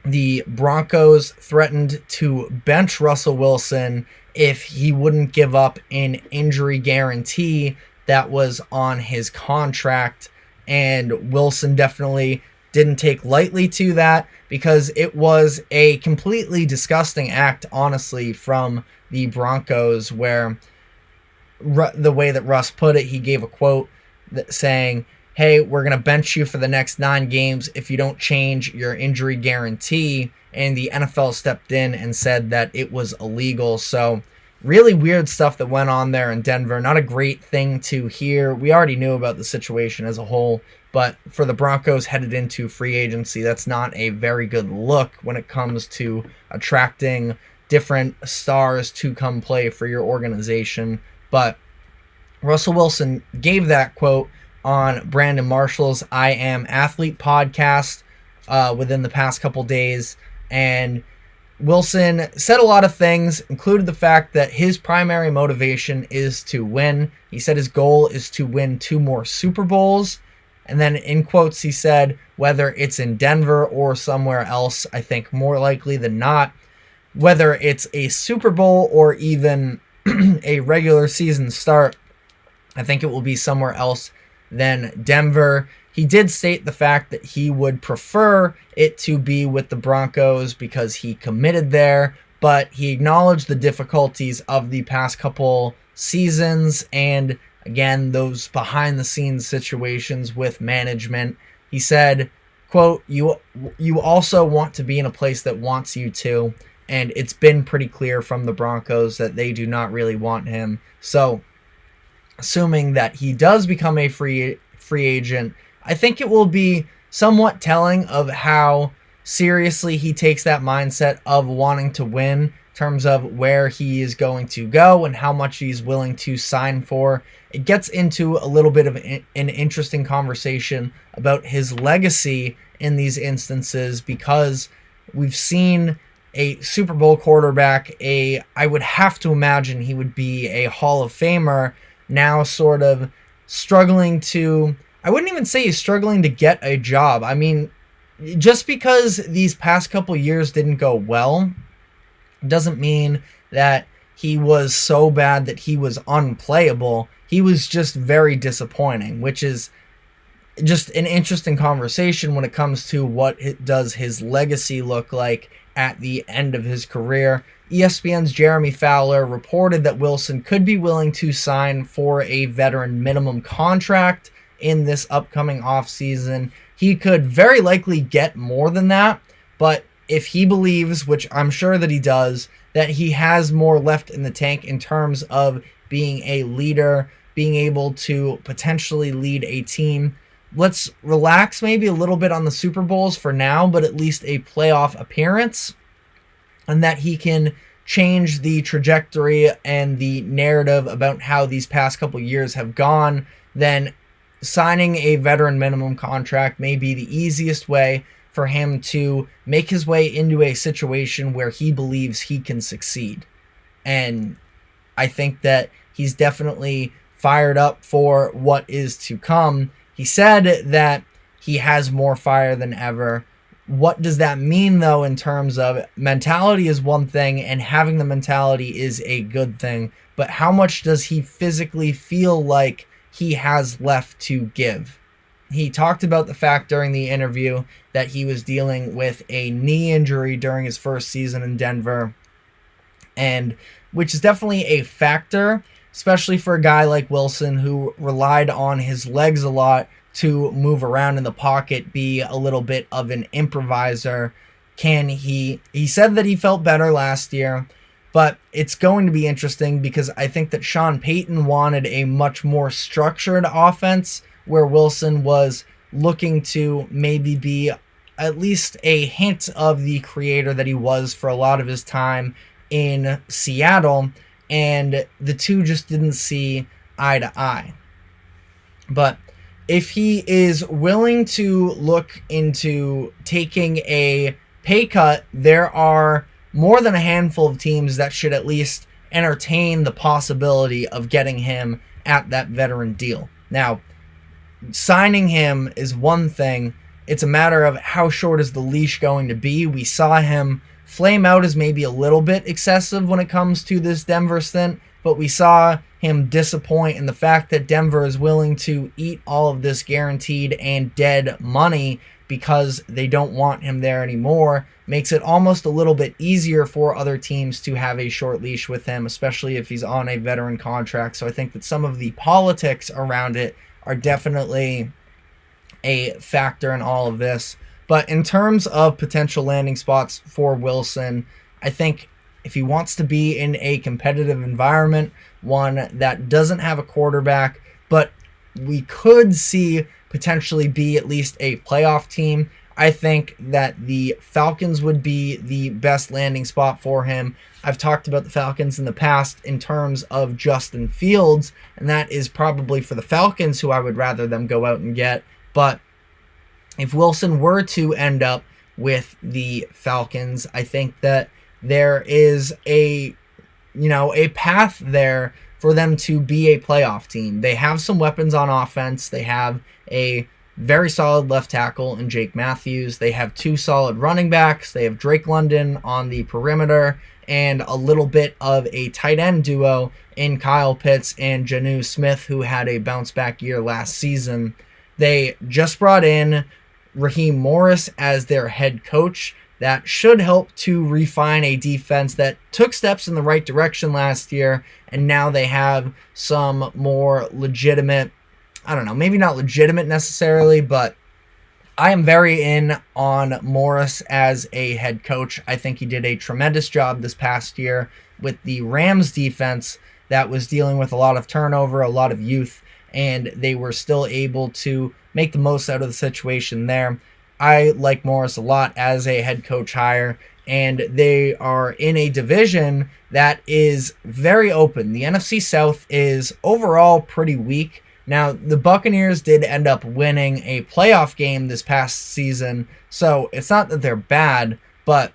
the Broncos threatened to bench Russell Wilson if he wouldn't give up an injury guarantee that was on his contract. And Wilson definitely didn't take lightly to that, because it was a completely disgusting act, honestly, from the Broncos, where the way that Russ put it, he gave a quote saying, hey, we're going to bench you for the next 9 games if you don't change your injury guarantee. And the NFL stepped in and said that it was illegal. So really weird stuff that went on there in Denver. Not a great thing to hear. We already knew about the situation as a whole, but for the Broncos headed into free agency, that's not a very good look when it comes to attracting different stars to come play for your organization. But Russell Wilson gave that quote on Brandon Marshall's I Am Athlete podcast within the past couple days, and Wilson said a lot of things, included the fact that his primary motivation is to win. He said his goal is to win 2 more Super Bowls. And then in quotes, he said, whether it's in Denver or somewhere else, I think more likely than not, whether it's a Super Bowl or even a regular season start, I think it will be somewhere else than Denver. He did state the fact that he would prefer it to be with the Broncos because he committed there, but he acknowledged the difficulties of the past couple seasons and, again, those behind-the-scenes situations with management. He said, quote, you also want to be in a place that wants you to, and it's been pretty clear from the Broncos that they do not really want him. So assuming that he does become a free agent, I think it will be somewhat telling of how seriously he takes that mindset of wanting to win in terms of where he is going to go and how much he's willing to sign for. It gets into a little bit of an interesting conversation about his legacy in these instances, because we've seen a Super Bowl quarterback, I would have to imagine he would be a Hall of Famer, now sort of struggling to, I wouldn't even say he's struggling to get a job. I mean, just because these past couple years didn't go well doesn't mean that he was so bad that he was unplayable. He was just very disappointing, which is just an interesting conversation when it comes to what does his legacy look like at the end of his career. ESPN's Jeremy Fowler reported that Wilson could be willing to sign for a veteran minimum contract in this upcoming offseason. He could very likely get more than that, but if he believes, which I'm sure that he does, that he has more left in the tank in terms of being a leader, being able to potentially lead a team, let's relax maybe a little bit on the Super Bowls for now, but at least a playoff appearance, and that he can change the trajectory and the narrative about how these past couple years have gone, then signing a veteran minimum contract may be the easiest way for him to make his way into a situation where he believes he can succeed. And I think that he's definitely fired up for what is to come. He said that he has more fire than ever. What does that mean, though, in terms of mentality is one thing, and having the mentality is a good thing, but how much does he physically feel like he has left to give? He talked about the fact during the interview that he was dealing with a knee injury during his first season in Denver, and which is definitely a factor, especially for a guy like Wilson who relied on his legs a lot to move around in the pocket, be a little bit of an improviser. He said that he felt better last year, but it's going to be interesting because I think that Sean Payton wanted a much more structured offense, where Wilson was looking to maybe be at least a hint of the creator that he was for a lot of his time in Seattle, and the two just didn't see eye to eye. But if he is willing to look into taking a pay cut, there are more than a handful of teams that should at least entertain the possibility of getting him at that veteran deal. Now, signing him is one thing. It's a matter of how short is the leash going to be. We saw him flame out as maybe a little bit excessive when it comes to this Denver stint, but we saw him disappoint in the fact that Denver is willing to eat all of this guaranteed and dead money because they don't want him there anymore. Makes it almost a little bit easier for other teams to have a short leash with him, especially if he's on a veteran contract. So I think that some of the politics around it are definitely a factor in all of this. But in terms of potential landing spots for Wilson, I think if he wants to be in a competitive environment, one that doesn't have a quarterback, but we could see potentially be at least a playoff team, I think that the Falcons would be the best landing spot for him. I've talked about the Falcons in the past in terms of Justin Fields, and that is probably for the Falcons who I would rather them go out and get. But if Wilson were to end up with the Falcons, I think that there is a path there for them to be a playoff team. They have some weapons on offense. They have a very solid left tackle in Jake Matthews. They have two solid running backs. They have Drake London on the perimeter and a little bit of a tight end duo in Kyle Pitts and Jonnu Smith, who had a bounce back year last season. They just brought in Raheem Morris as their head coach. That should help to refine a defense that took steps in the right direction last year, and now they have some more legitimate, maybe not legitimate necessarily, but I am very in on Morris as a head coach. I think he did a tremendous job this past year with the Rams defense that was dealing with a lot of turnover, a lot of youth, and they were still able to make the most out of the situation there. I like Morris a lot as a head coach hire, and they are in a division that is very open. The NFC South is overall pretty weak. Now, the Buccaneers did end up winning a playoff game this past season, so it's not that they're bad, but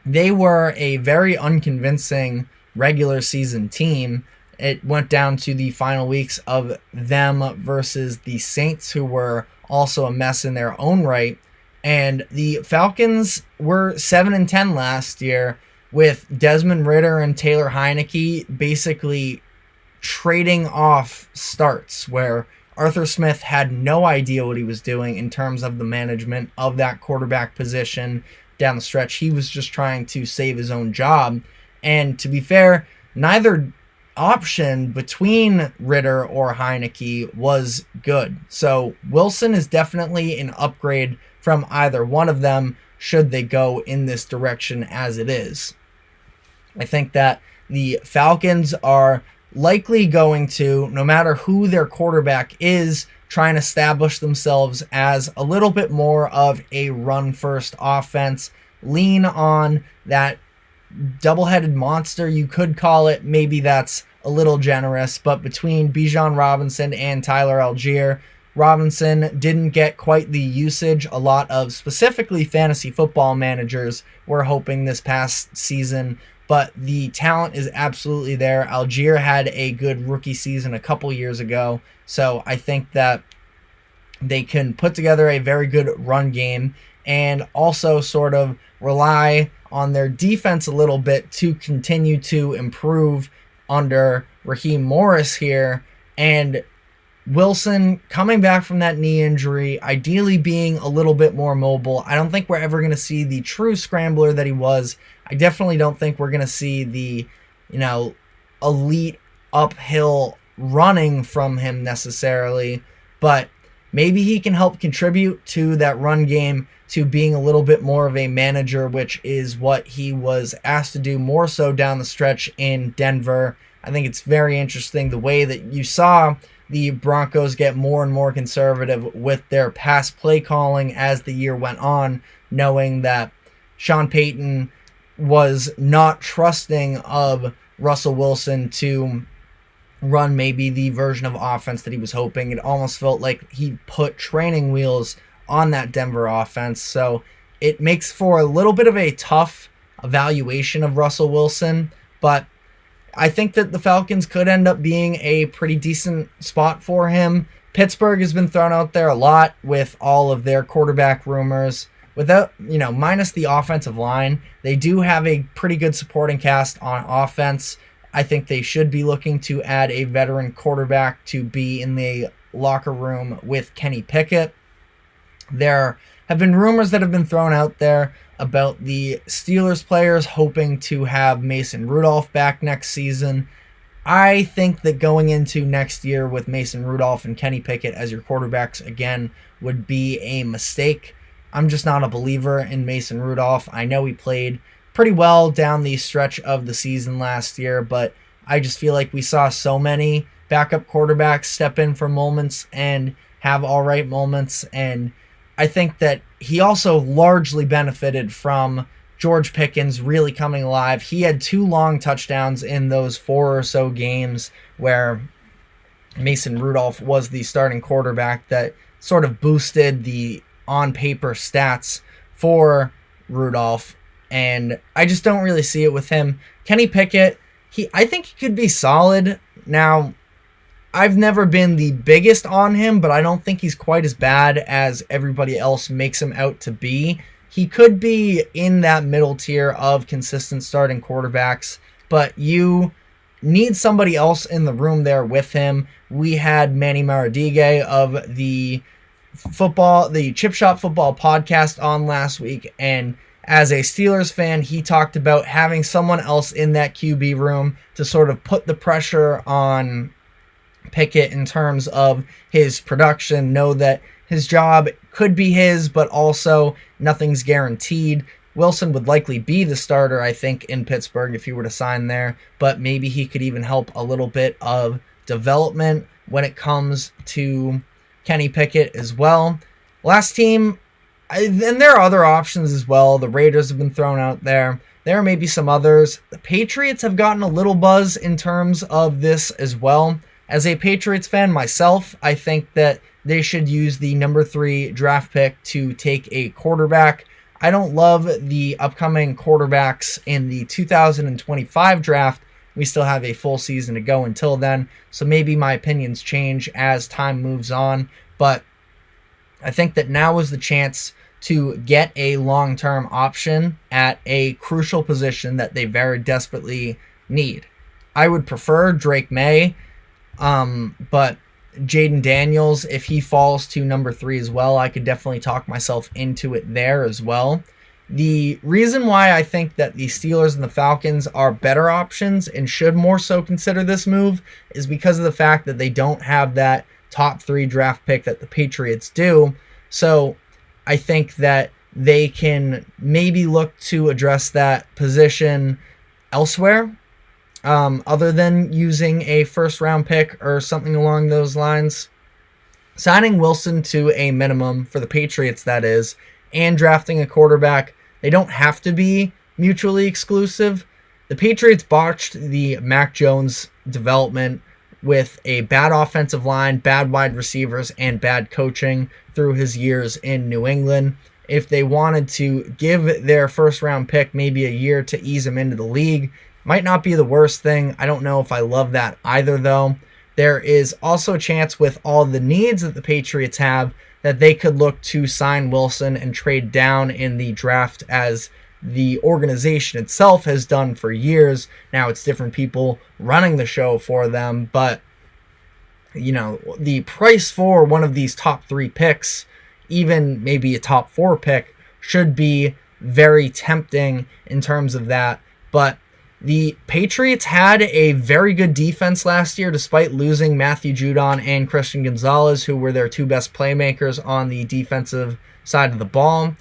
they were a very unconvincing regular season team. It went down to the final weeks of them versus the Saints, who were also a mess in their own right. And the Falcons were 7-10 last year, with Desmond Ridder and Taylor Heineke basically trading off starts, where Arthur Smith had no idea what he was doing in terms of the management of that quarterback position down the stretch. He was just trying to save his own job. And to be fair, neither option between Ridder or Heineke was good. So Wilson is definitely an upgrade from either one of them should they go in this direction as it is. I think that the Falcons are likely going to, no matter who their quarterback is, try and establish themselves as a little bit more of a run-first offense, lean on that double-headed monster, you could call it. Maybe that's a little generous, but between Bijan Robinson and Tyler Algier, Robinson didn't get quite the usage a lot of specifically fantasy football managers were hoping this past season, but the talent is absolutely there. Algier had a good rookie season a couple years ago, so I think that they can put together a very good run game and also sort of rely on their defense a little bit to continue to improve under Raheem Morris here. And Wilson coming back from that knee injury, ideally being a little bit more mobile. I don't think we're ever going to see the true scrambler that he was. I definitely don't think we're going to see the, elite uphill running from him necessarily, but maybe he can help contribute to that run game, to being a little bit more of a manager, which is what he was asked to do more so down the stretch in Denver. I think it's very interesting the way that you saw the Broncos get more and more conservative with their pass play calling as the year went on, knowing that Sean Payton was not trusting of Russell Wilson to run maybe the version of offense that he was hoping. It almost felt like he put training wheels on that Denver offense. So it makes for a little bit of a tough evaluation of Russell Wilson, but I think that the Falcons could end up being a pretty decent spot for him. Pittsburgh has been thrown out there a lot with all of their quarterback rumors. Without, minus the offensive line, they do have a pretty good supporting cast on offense. I think they should be looking to add a veteran quarterback to be in the locker room with Kenny Pickett. There have been rumors that have been thrown out there about the Steelers players hoping to have Mason Rudolph back next season. I think that going into next year with Mason Rudolph and Kenny Pickett as your quarterbacks again would be a mistake. I'm just not a believer in Mason Rudolph. I know he played pretty well down the stretch of the season last year, but I just feel like we saw so many backup quarterbacks step in for moments and have all right moments, and I think that he also largely benefited from George Pickens really coming alive. He had 2 long touchdowns in those 4 or so games where Mason Rudolph was the starting quarterback that sort of boosted the on-paper stats for Rudolph, and I just don't really see it with him. Kenny Pickett, I think he could be solid. Now, I've never been the biggest on him, but I don't think he's quite as bad as everybody else makes him out to be. He could be in that middle tier of consistent starting quarterbacks, but you need somebody else in the room there with him. We had Manny Maradigue of the Chip Shot Football podcast on last week, and as a Steelers fan, he talked about having someone else in that QB room to sort of put the pressure on Pickett in terms of his production, know that his job could be his, but also nothing's guaranteed. Wilson would likely be the starter, I think, in Pittsburgh if he were to sign there, but maybe he could even help a little bit of development when it comes to Kenny Pickett as well. Last team, and there are other options as well. The Raiders have been thrown out there. There may be some others. The Patriots have gotten a little buzz in terms of this as well. As a Patriots fan myself, I think that they should use the number 3 draft pick to take a quarterback. I don't love the upcoming quarterbacks in the 2025 draft. We still have a full season to go until then, so maybe my opinions change as time moves on. But I think that now is the chance to get a long-term option at a crucial position that they very desperately need. I would prefer Drake May, but Jaden Daniels, if he falls to number 3 as well, I could definitely talk myself into it there as well. The reason why I think that the Steelers and the Falcons are better options and should more so consider this move is because of the fact that they don't have that top 3 draft pick that the Patriots do. So I think that they can maybe look to address that position elsewhere, other than using a first-round pick or something along those lines. Signing Wilson to a minimum for the Patriots, that is, and drafting a quarterback, they don't have to be mutually exclusive. The Patriots botched the Mac Jones development with a bad offensive line, bad wide receivers, and bad coaching through his years in New England. If they wanted to give their first-round pick maybe a year to ease him into the league, might not be the worst thing. I don't know if I love that either, though. There is also a chance with all the needs that the Patriots have that they could look to sign Wilson and trade down in the draft as the organization itself has done for years. Now it's different people running the show for them, but you know, the price for one of these top 3 picks, even maybe a top 4 pick, should be very tempting in terms of that. But the Patriots had a very good defense last year despite losing Matthew Judon and Christian Gonzalez, who were their 2 best playmakers on the defensive side of the ball.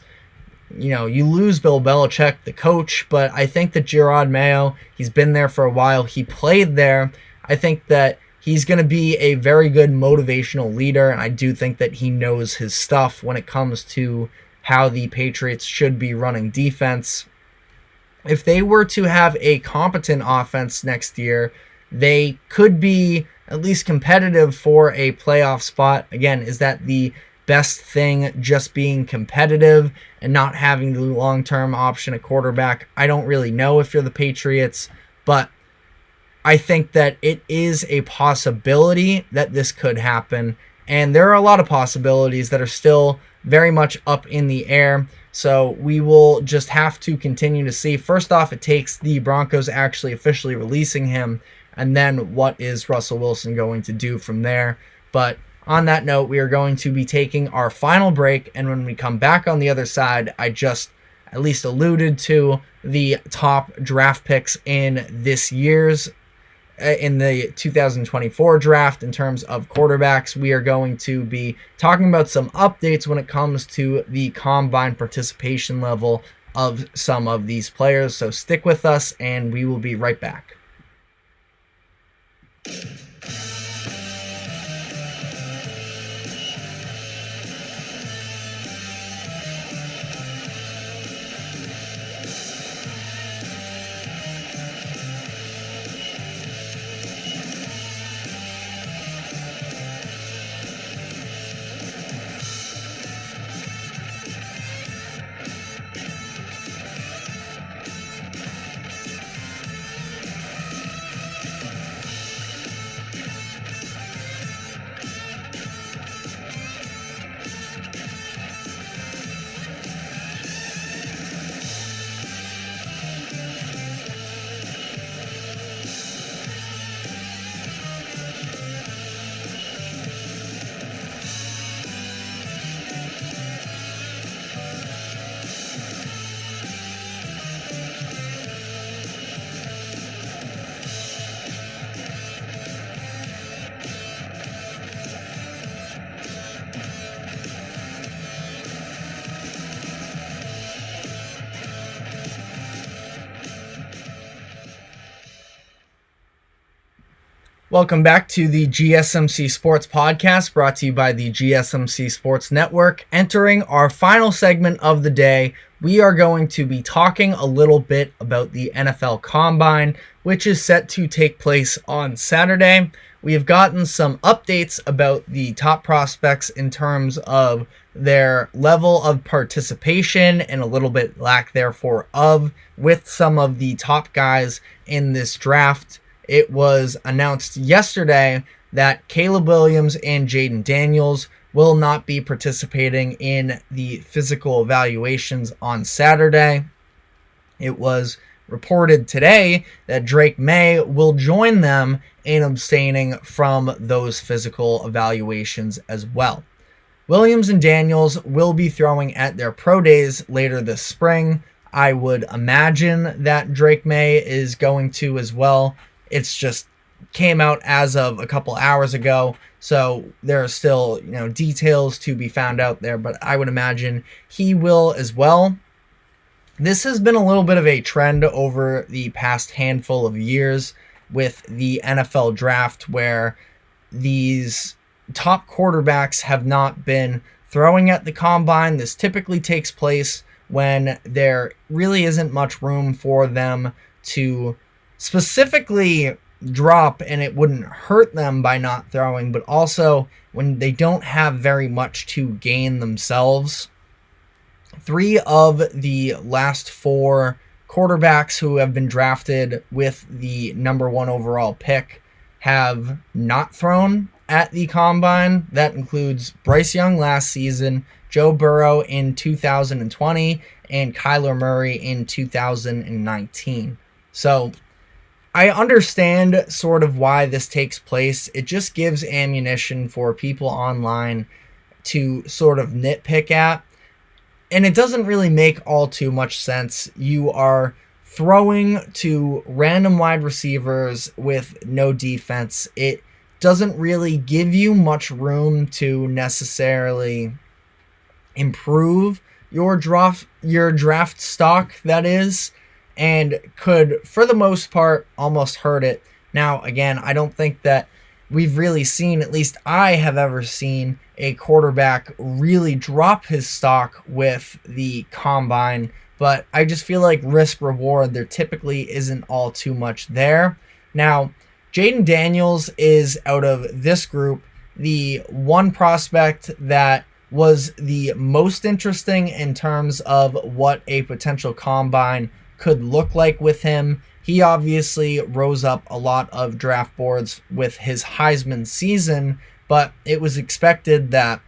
You know, you lose Bill Belichick, the coach, but I think that Gerard Mayo, he's been there for a while. He played there. I think that he's going to be a very good motivational leader, and I do think that he knows his stuff when it comes to how the Patriots should be running defense. If they were to have a competent offense next year, they could be at least competitive for a playoff spot. Again, is that the best thing, just being competitive and not having the long-term option at quarterback? I don't really know if you're the Patriots, but I think that it is a possibility that this could happen. And there are a lot of possibilities that are still very much up in the air. So we will just have to continue to see. First off, it takes the Broncos actually officially releasing him, and then what is Russell Wilson going to do from there? But on that note, we are going to be taking our final break, and when we come back on the other side, I just at least alluded to the top draft picks in this year's in the 2024 draft in terms of quarterbacks. We are going to be talking about some updates when it comes to the combine participation level of some of these players. So stick with us and we will be right back. Welcome back to the GSMC Sports Podcast, brought to you by the GSMC Sports Network. Entering our final segment of the day, we are going to be talking a little bit about the NFL Combine, which is set to take place on Saturday. We have gotten some updates about the top prospects in terms of their level of participation and a little bit lack therefore of with some of the top guys in this draft. It was announced yesterday that Caleb Williams and Jaden Daniels will not be participating in the physical evaluations on Saturday. It was reported today that Drake May will join them in abstaining from those physical evaluations as well. Williams and Daniels will be throwing at their pro days later this spring. I would imagine that Drake May is going to as well. It's just came out as of a couple hours ago, so there are still, details to be found out there, but I would imagine he will as well. This has been a little bit of a trend over the past handful of years with the NFL draft, where these top quarterbacks have not been throwing at the combine. This typically takes place when there really isn't much room for them to specifically drop, and it wouldn't hurt them by not throwing, but also when they don't have very much to gain themselves. 3 of the last 4 quarterbacks who have been drafted with the number 1 overall pick have not thrown at the combine. That includes Bryce Young last season, Joe Burrow in 2020, and Kyler Murray in 2019. So I understand sort of why this takes place. It just gives ammunition for people online to sort of nitpick at. And it doesn't really make all too much sense. You are throwing to random wide receivers with no defense. It doesn't really give you much room to necessarily improve your draft stock, that is, and could, for the most part, almost hurt it. Now, again, I don't think that we've really seen, at least I have ever seen, a quarterback really drop his stock with the combine, but I just feel like risk-reward, there typically isn't all too much there. Now, Jaden Daniels is, out of this group, the one prospect that was the most interesting in terms of what a potential combine could look like with him. He obviously rose up a lot of draft boards with his Heisman season, but it was expected that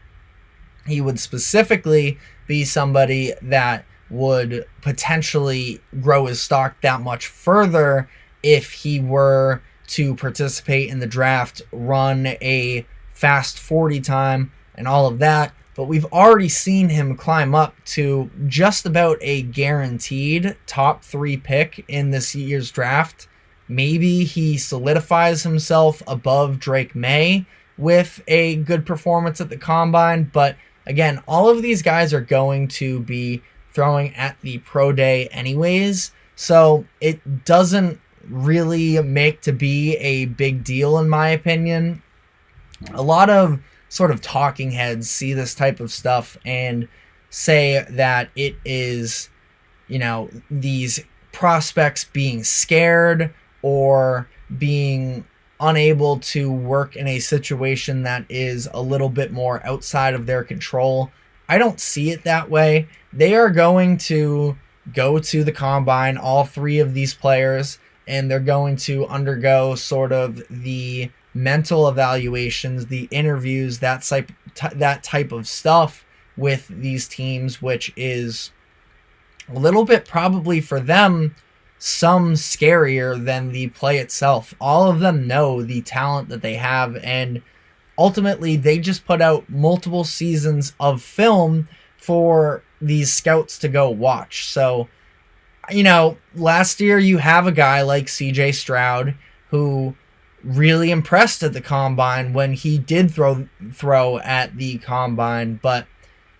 he would specifically be somebody that would potentially grow his stock that much further if he were to participate in the draft, run a fast 40 time and all of that. But we've already seen him climb up to just about a guaranteed top 3 pick in this year's draft. Maybe he solidifies himself above Drake May with a good performance at the combine. But again, all of these guys are going to be throwing at the pro day anyways. So it doesn't really make to be a big deal, in my opinion. A lot of sort of talking heads see this type of stuff and say that it is, these prospects being scared or being unable to work in a situation that is a little bit more outside of their control. I don't see it that way. They are going to go to the combine, all 3 of these players, and they're going to undergo sort of the mental evaluations, the interviews, that type of stuff with these teams, which is a little bit probably for them some scarier than the play itself. All of them know the talent that they have, and ultimately they just put out multiple seasons of film for these scouts to go watch. So, last year you have a guy like CJ Stroud who really impressed at the combine when he did throw at the combine, but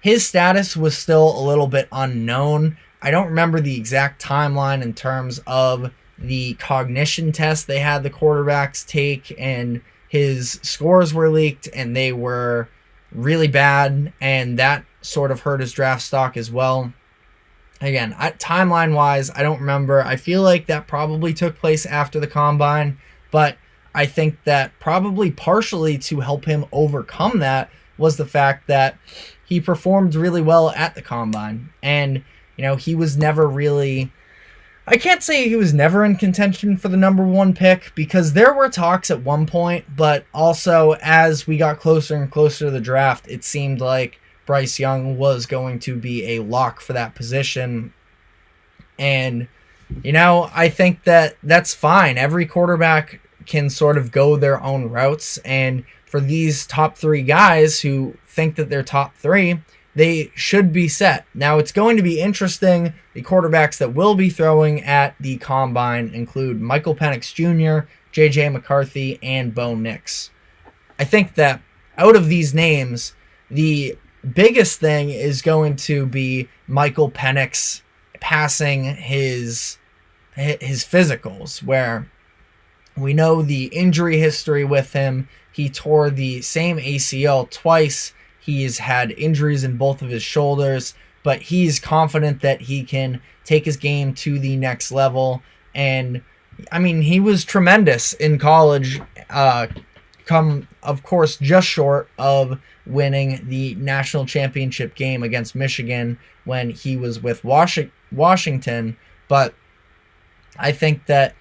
his status was still a little bit unknown. I don't remember the exact timeline in terms of the cognition test they had the quarterbacks take, and his scores were leaked and they were really bad, and that sort of hurt his draft stock as well. Again, timeline wise, I don't remember. I feel like that probably took place after the combine, but I think that probably partially to help him overcome that was the fact that he performed really well at the combine. And, he was never really, I can't say he was never in contention for the number one pick, because there were talks at one point, but also as we got closer and closer to the draft, it seemed like Bryce Young was going to be a lock for that position. And, I think that that's fine. Every quarterback can sort of go their own routes. And for these top three guys who think that they're top three, they should be set. Now, it's going to be interesting. The quarterbacks that will be throwing at the combine include Michael Penix Jr., J.J. McCarthy, and Bo Nix. I think that out of these names, the biggest thing is going to be Michael Penix passing his physicals, where we know the injury history with him. He tore the same ACL twice. He's had injuries in both of his shoulders, but he's confident that he can take his game to the next level. And he was tremendous in college, of course, just short of winning the national championship game against Michigan when he was with Washington. But I think that,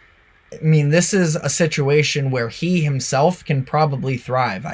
this is a situation where he himself can probably thrive.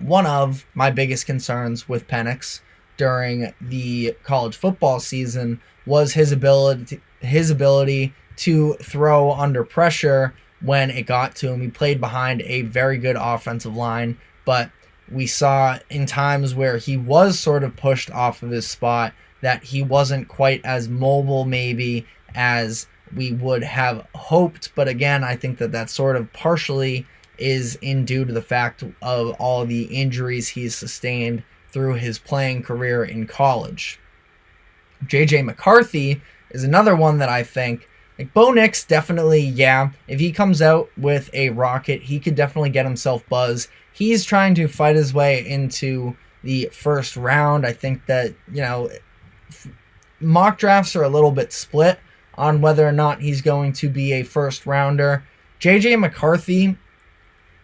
One of my biggest concerns with Penix during the college football season was his ability to throw under pressure when it got to him. He played behind a very good offensive line, but we saw in times where he was sort of pushed off of his spot that he wasn't quite as mobile maybe as we would have hoped. But again, I think that sort of partially is in due to the fact of all the injuries he's sustained through his playing career in college. J.J. McCarthy is another one that I think, Bo Nix, definitely, if he comes out with a rocket, he could definitely get himself buzz. He's trying to fight his way into the first round. I think that, mock drafts are a little bit split on whether or not he's going to be a first rounder. J.J. McCarthy,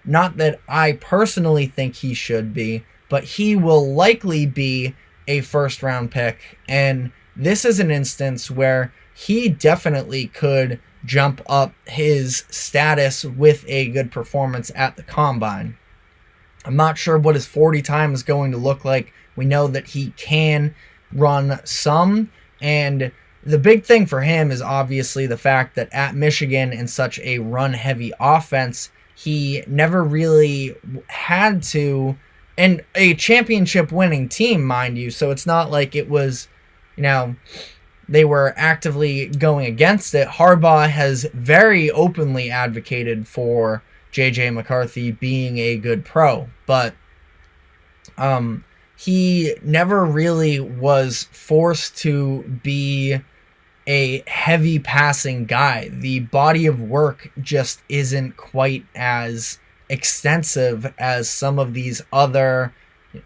not that I personally think he should be, but he will likely be a first round pick. And this is an instance where he definitely could jump up his status with a good performance at the combine. I'm not sure what his 40 time is going to look like. We know that he can run some, and the big thing for him is obviously the fact that at Michigan, in such a run-heavy offense, he never really had to, and a championship-winning team, mind you, so it's not like it was, they were actively going against it. Harbaugh has very openly advocated for J.J. McCarthy being a good pro, but he never really was forced to be a heavy passing guy. The body of work just isn't quite as extensive as some of these other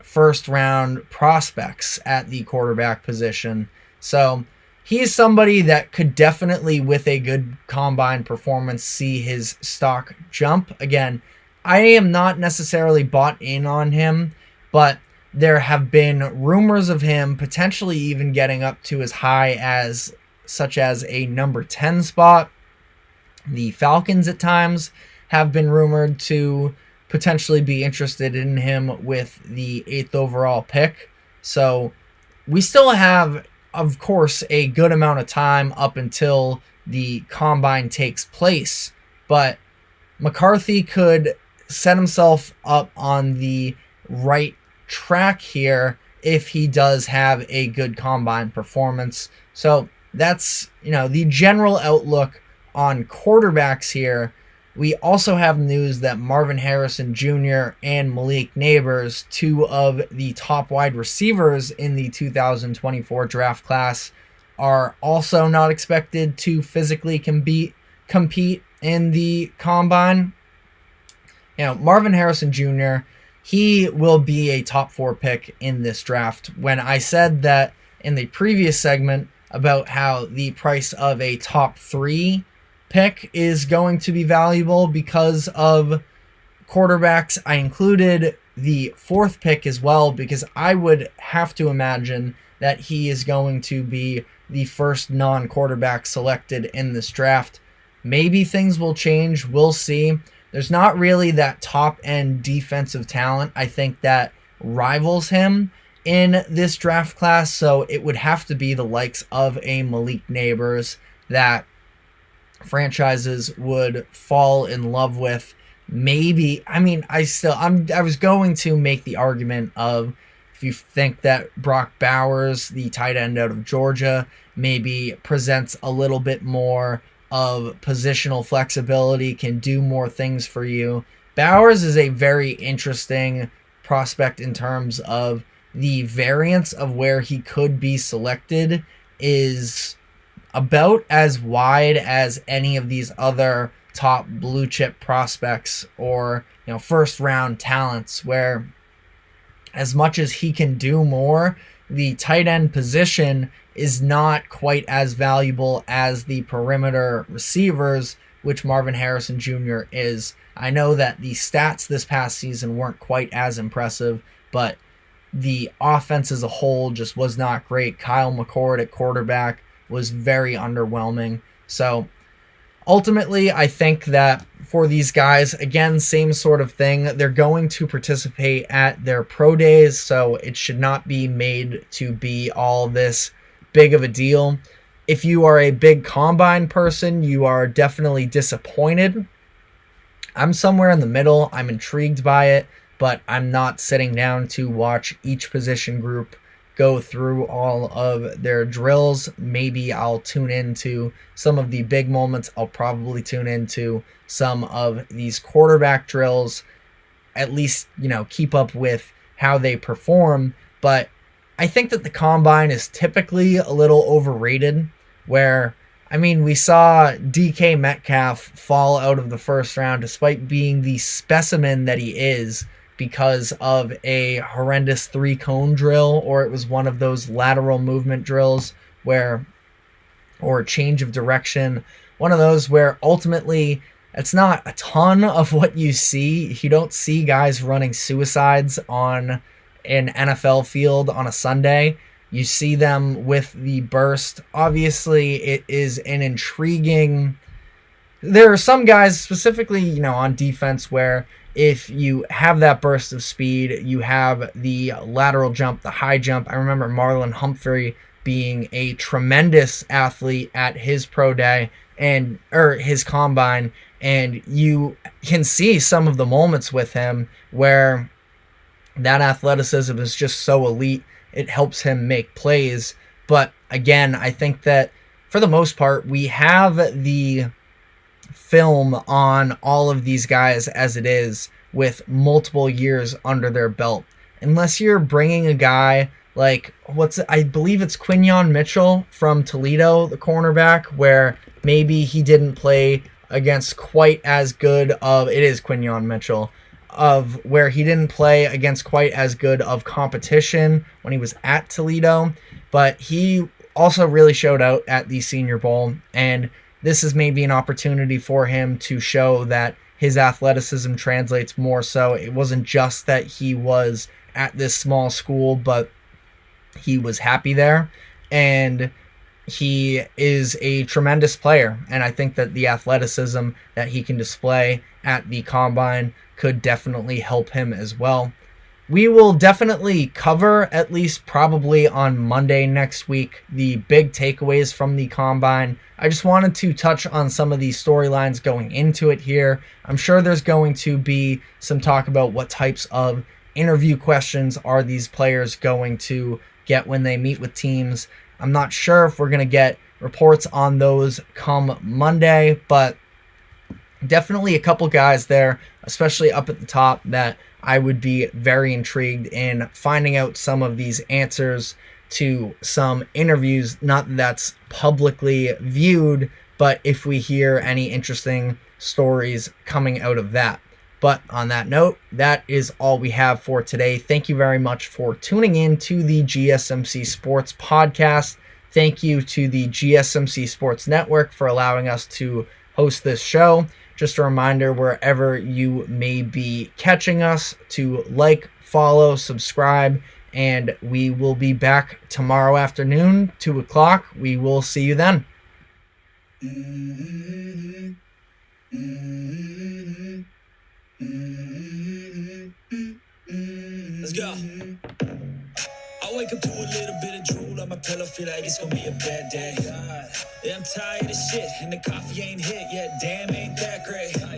first round prospects at the quarterback position. So he's somebody that could definitely, with a good combine performance, see his stock jump. Again, I am not necessarily bought in on him, but there have been rumors of him potentially even getting up to as high as such as a number 10 spot. The Falcons at times have been rumored to potentially be interested in him with the 8th overall pick. So we still have, of course, a good amount of time up until the combine takes place, but McCarthy could set himself up on the right track here if he does have a good combine performance. So that's, the general outlook on quarterbacks here. We also have news that Marvin Harrison Jr. and Malik Neighbors, two of the top wide receivers in the 2024 draft class, are also not expected to physically compete compete in the combine. Marvin Harrison Jr., he will be a top 4 pick in this draft. When I said that in the previous segment about how the price of a top 3 pick is going to be valuable because of quarterbacks, I included the 4th pick as well, because I would have to imagine that he is going to be the first non-quarterback selected in this draft. Maybe things will change. We'll see. There's not really that top-end defensive talent, I think, that rivals him in this draft class, so it would have to be the likes of a Malik Neighbors that franchises would fall in love with. Maybe, I was going to make the argument of, if you think that Brock Bowers, the tight end out of Georgia, maybe presents a little bit more of positional flexibility, can do more things for you. Bowers is a very interesting prospect in terms of the variance of where he could be selected is about as wide as any of these other top blue chip prospects or first round talents, where as much as he can do more, the tight end position is not quite as valuable as the perimeter receivers, which Marvin Harrison Jr. is. I know that the stats this past season weren't quite as impressive, but the offense as a whole just was not great. Kyle McCord at quarterback was very underwhelming. So ultimately, I think that for these guys, again, same sort of thing. They're going to participate at their pro days, so it should not be made to be all this big of a deal. If you are a big combine person, you are definitely disappointed. I'm somewhere in the middle. I'm intrigued by it, but I'm not sitting down to watch each position group go through all of their drills. Maybe I'll tune into some of the big moments. I'll probably tune into some of these quarterback drills, at least, keep up with how they perform. But I think that the combine is typically a little overrated, where, we saw DK Metcalf fall out of the first round despite being the specimen that he is, because of a horrendous 3-cone drill, or it was one of those lateral movement drills or change of direction, one of those where ultimately it's not a ton of what you see. You don't see guys running suicides on an NFL field on a Sunday. You see them with the burst. Obviously, it is an intriguing... There are some guys, specifically, on defense, where if you have that burst of speed, you have the lateral jump, the high jump. I remember Marlon Humphrey being a tremendous athlete at his pro day or his combine, and you can see some of the moments with him where that athleticism is just so elite. It helps him make plays. But again, I think that for the most part, we have the film on all of these guys as it is, with multiple years under their belt. Unless you're bringing a guy like, I believe it's Quinyon Mitchell from Toledo, the cornerback, where maybe he didn't play against quite as good of, it is Quinyon Mitchell, of where he didn't play against quite as good of competition when he was at Toledo, but he also really showed out at the Senior Bowl, and this is maybe an opportunity for him to show that his athleticism translates more so. It wasn't just that he was at this small school, but he was happy there, and he is a tremendous player, and I think that the athleticism that he can display at the combine could definitely help him as well. We will definitely cover, at least probably on Monday next week, the big takeaways from the combine. I just wanted to touch on some of these storylines going into it here. I'm sure there's going to be some talk about what types of interview questions are these players going to get when they meet with teams. I'm not sure if we're going to get reports on those come Monday, but definitely a couple guys there, especially up at the top, that I would be very intrigued in finding out some of these answers to some interviews. Not that that's publicly viewed, but if we hear any interesting stories coming out of that. But on that note, that is all we have for today. Thank you very much for tuning in to the GSMC Sports Podcast. Thank you to the GSMC Sports Network for allowing us to host this show. Just a reminder, wherever you may be catching us, to like, follow, subscribe, and we will be back tomorrow afternoon, 2 o'clock. We will see you then. Let's go. I wake up to a little bit of drool on my pillow, feel like it's gonna be a bad day. Yeah, I'm tired of shit, and the coffee ain't hit yet. Damn, ain't that great.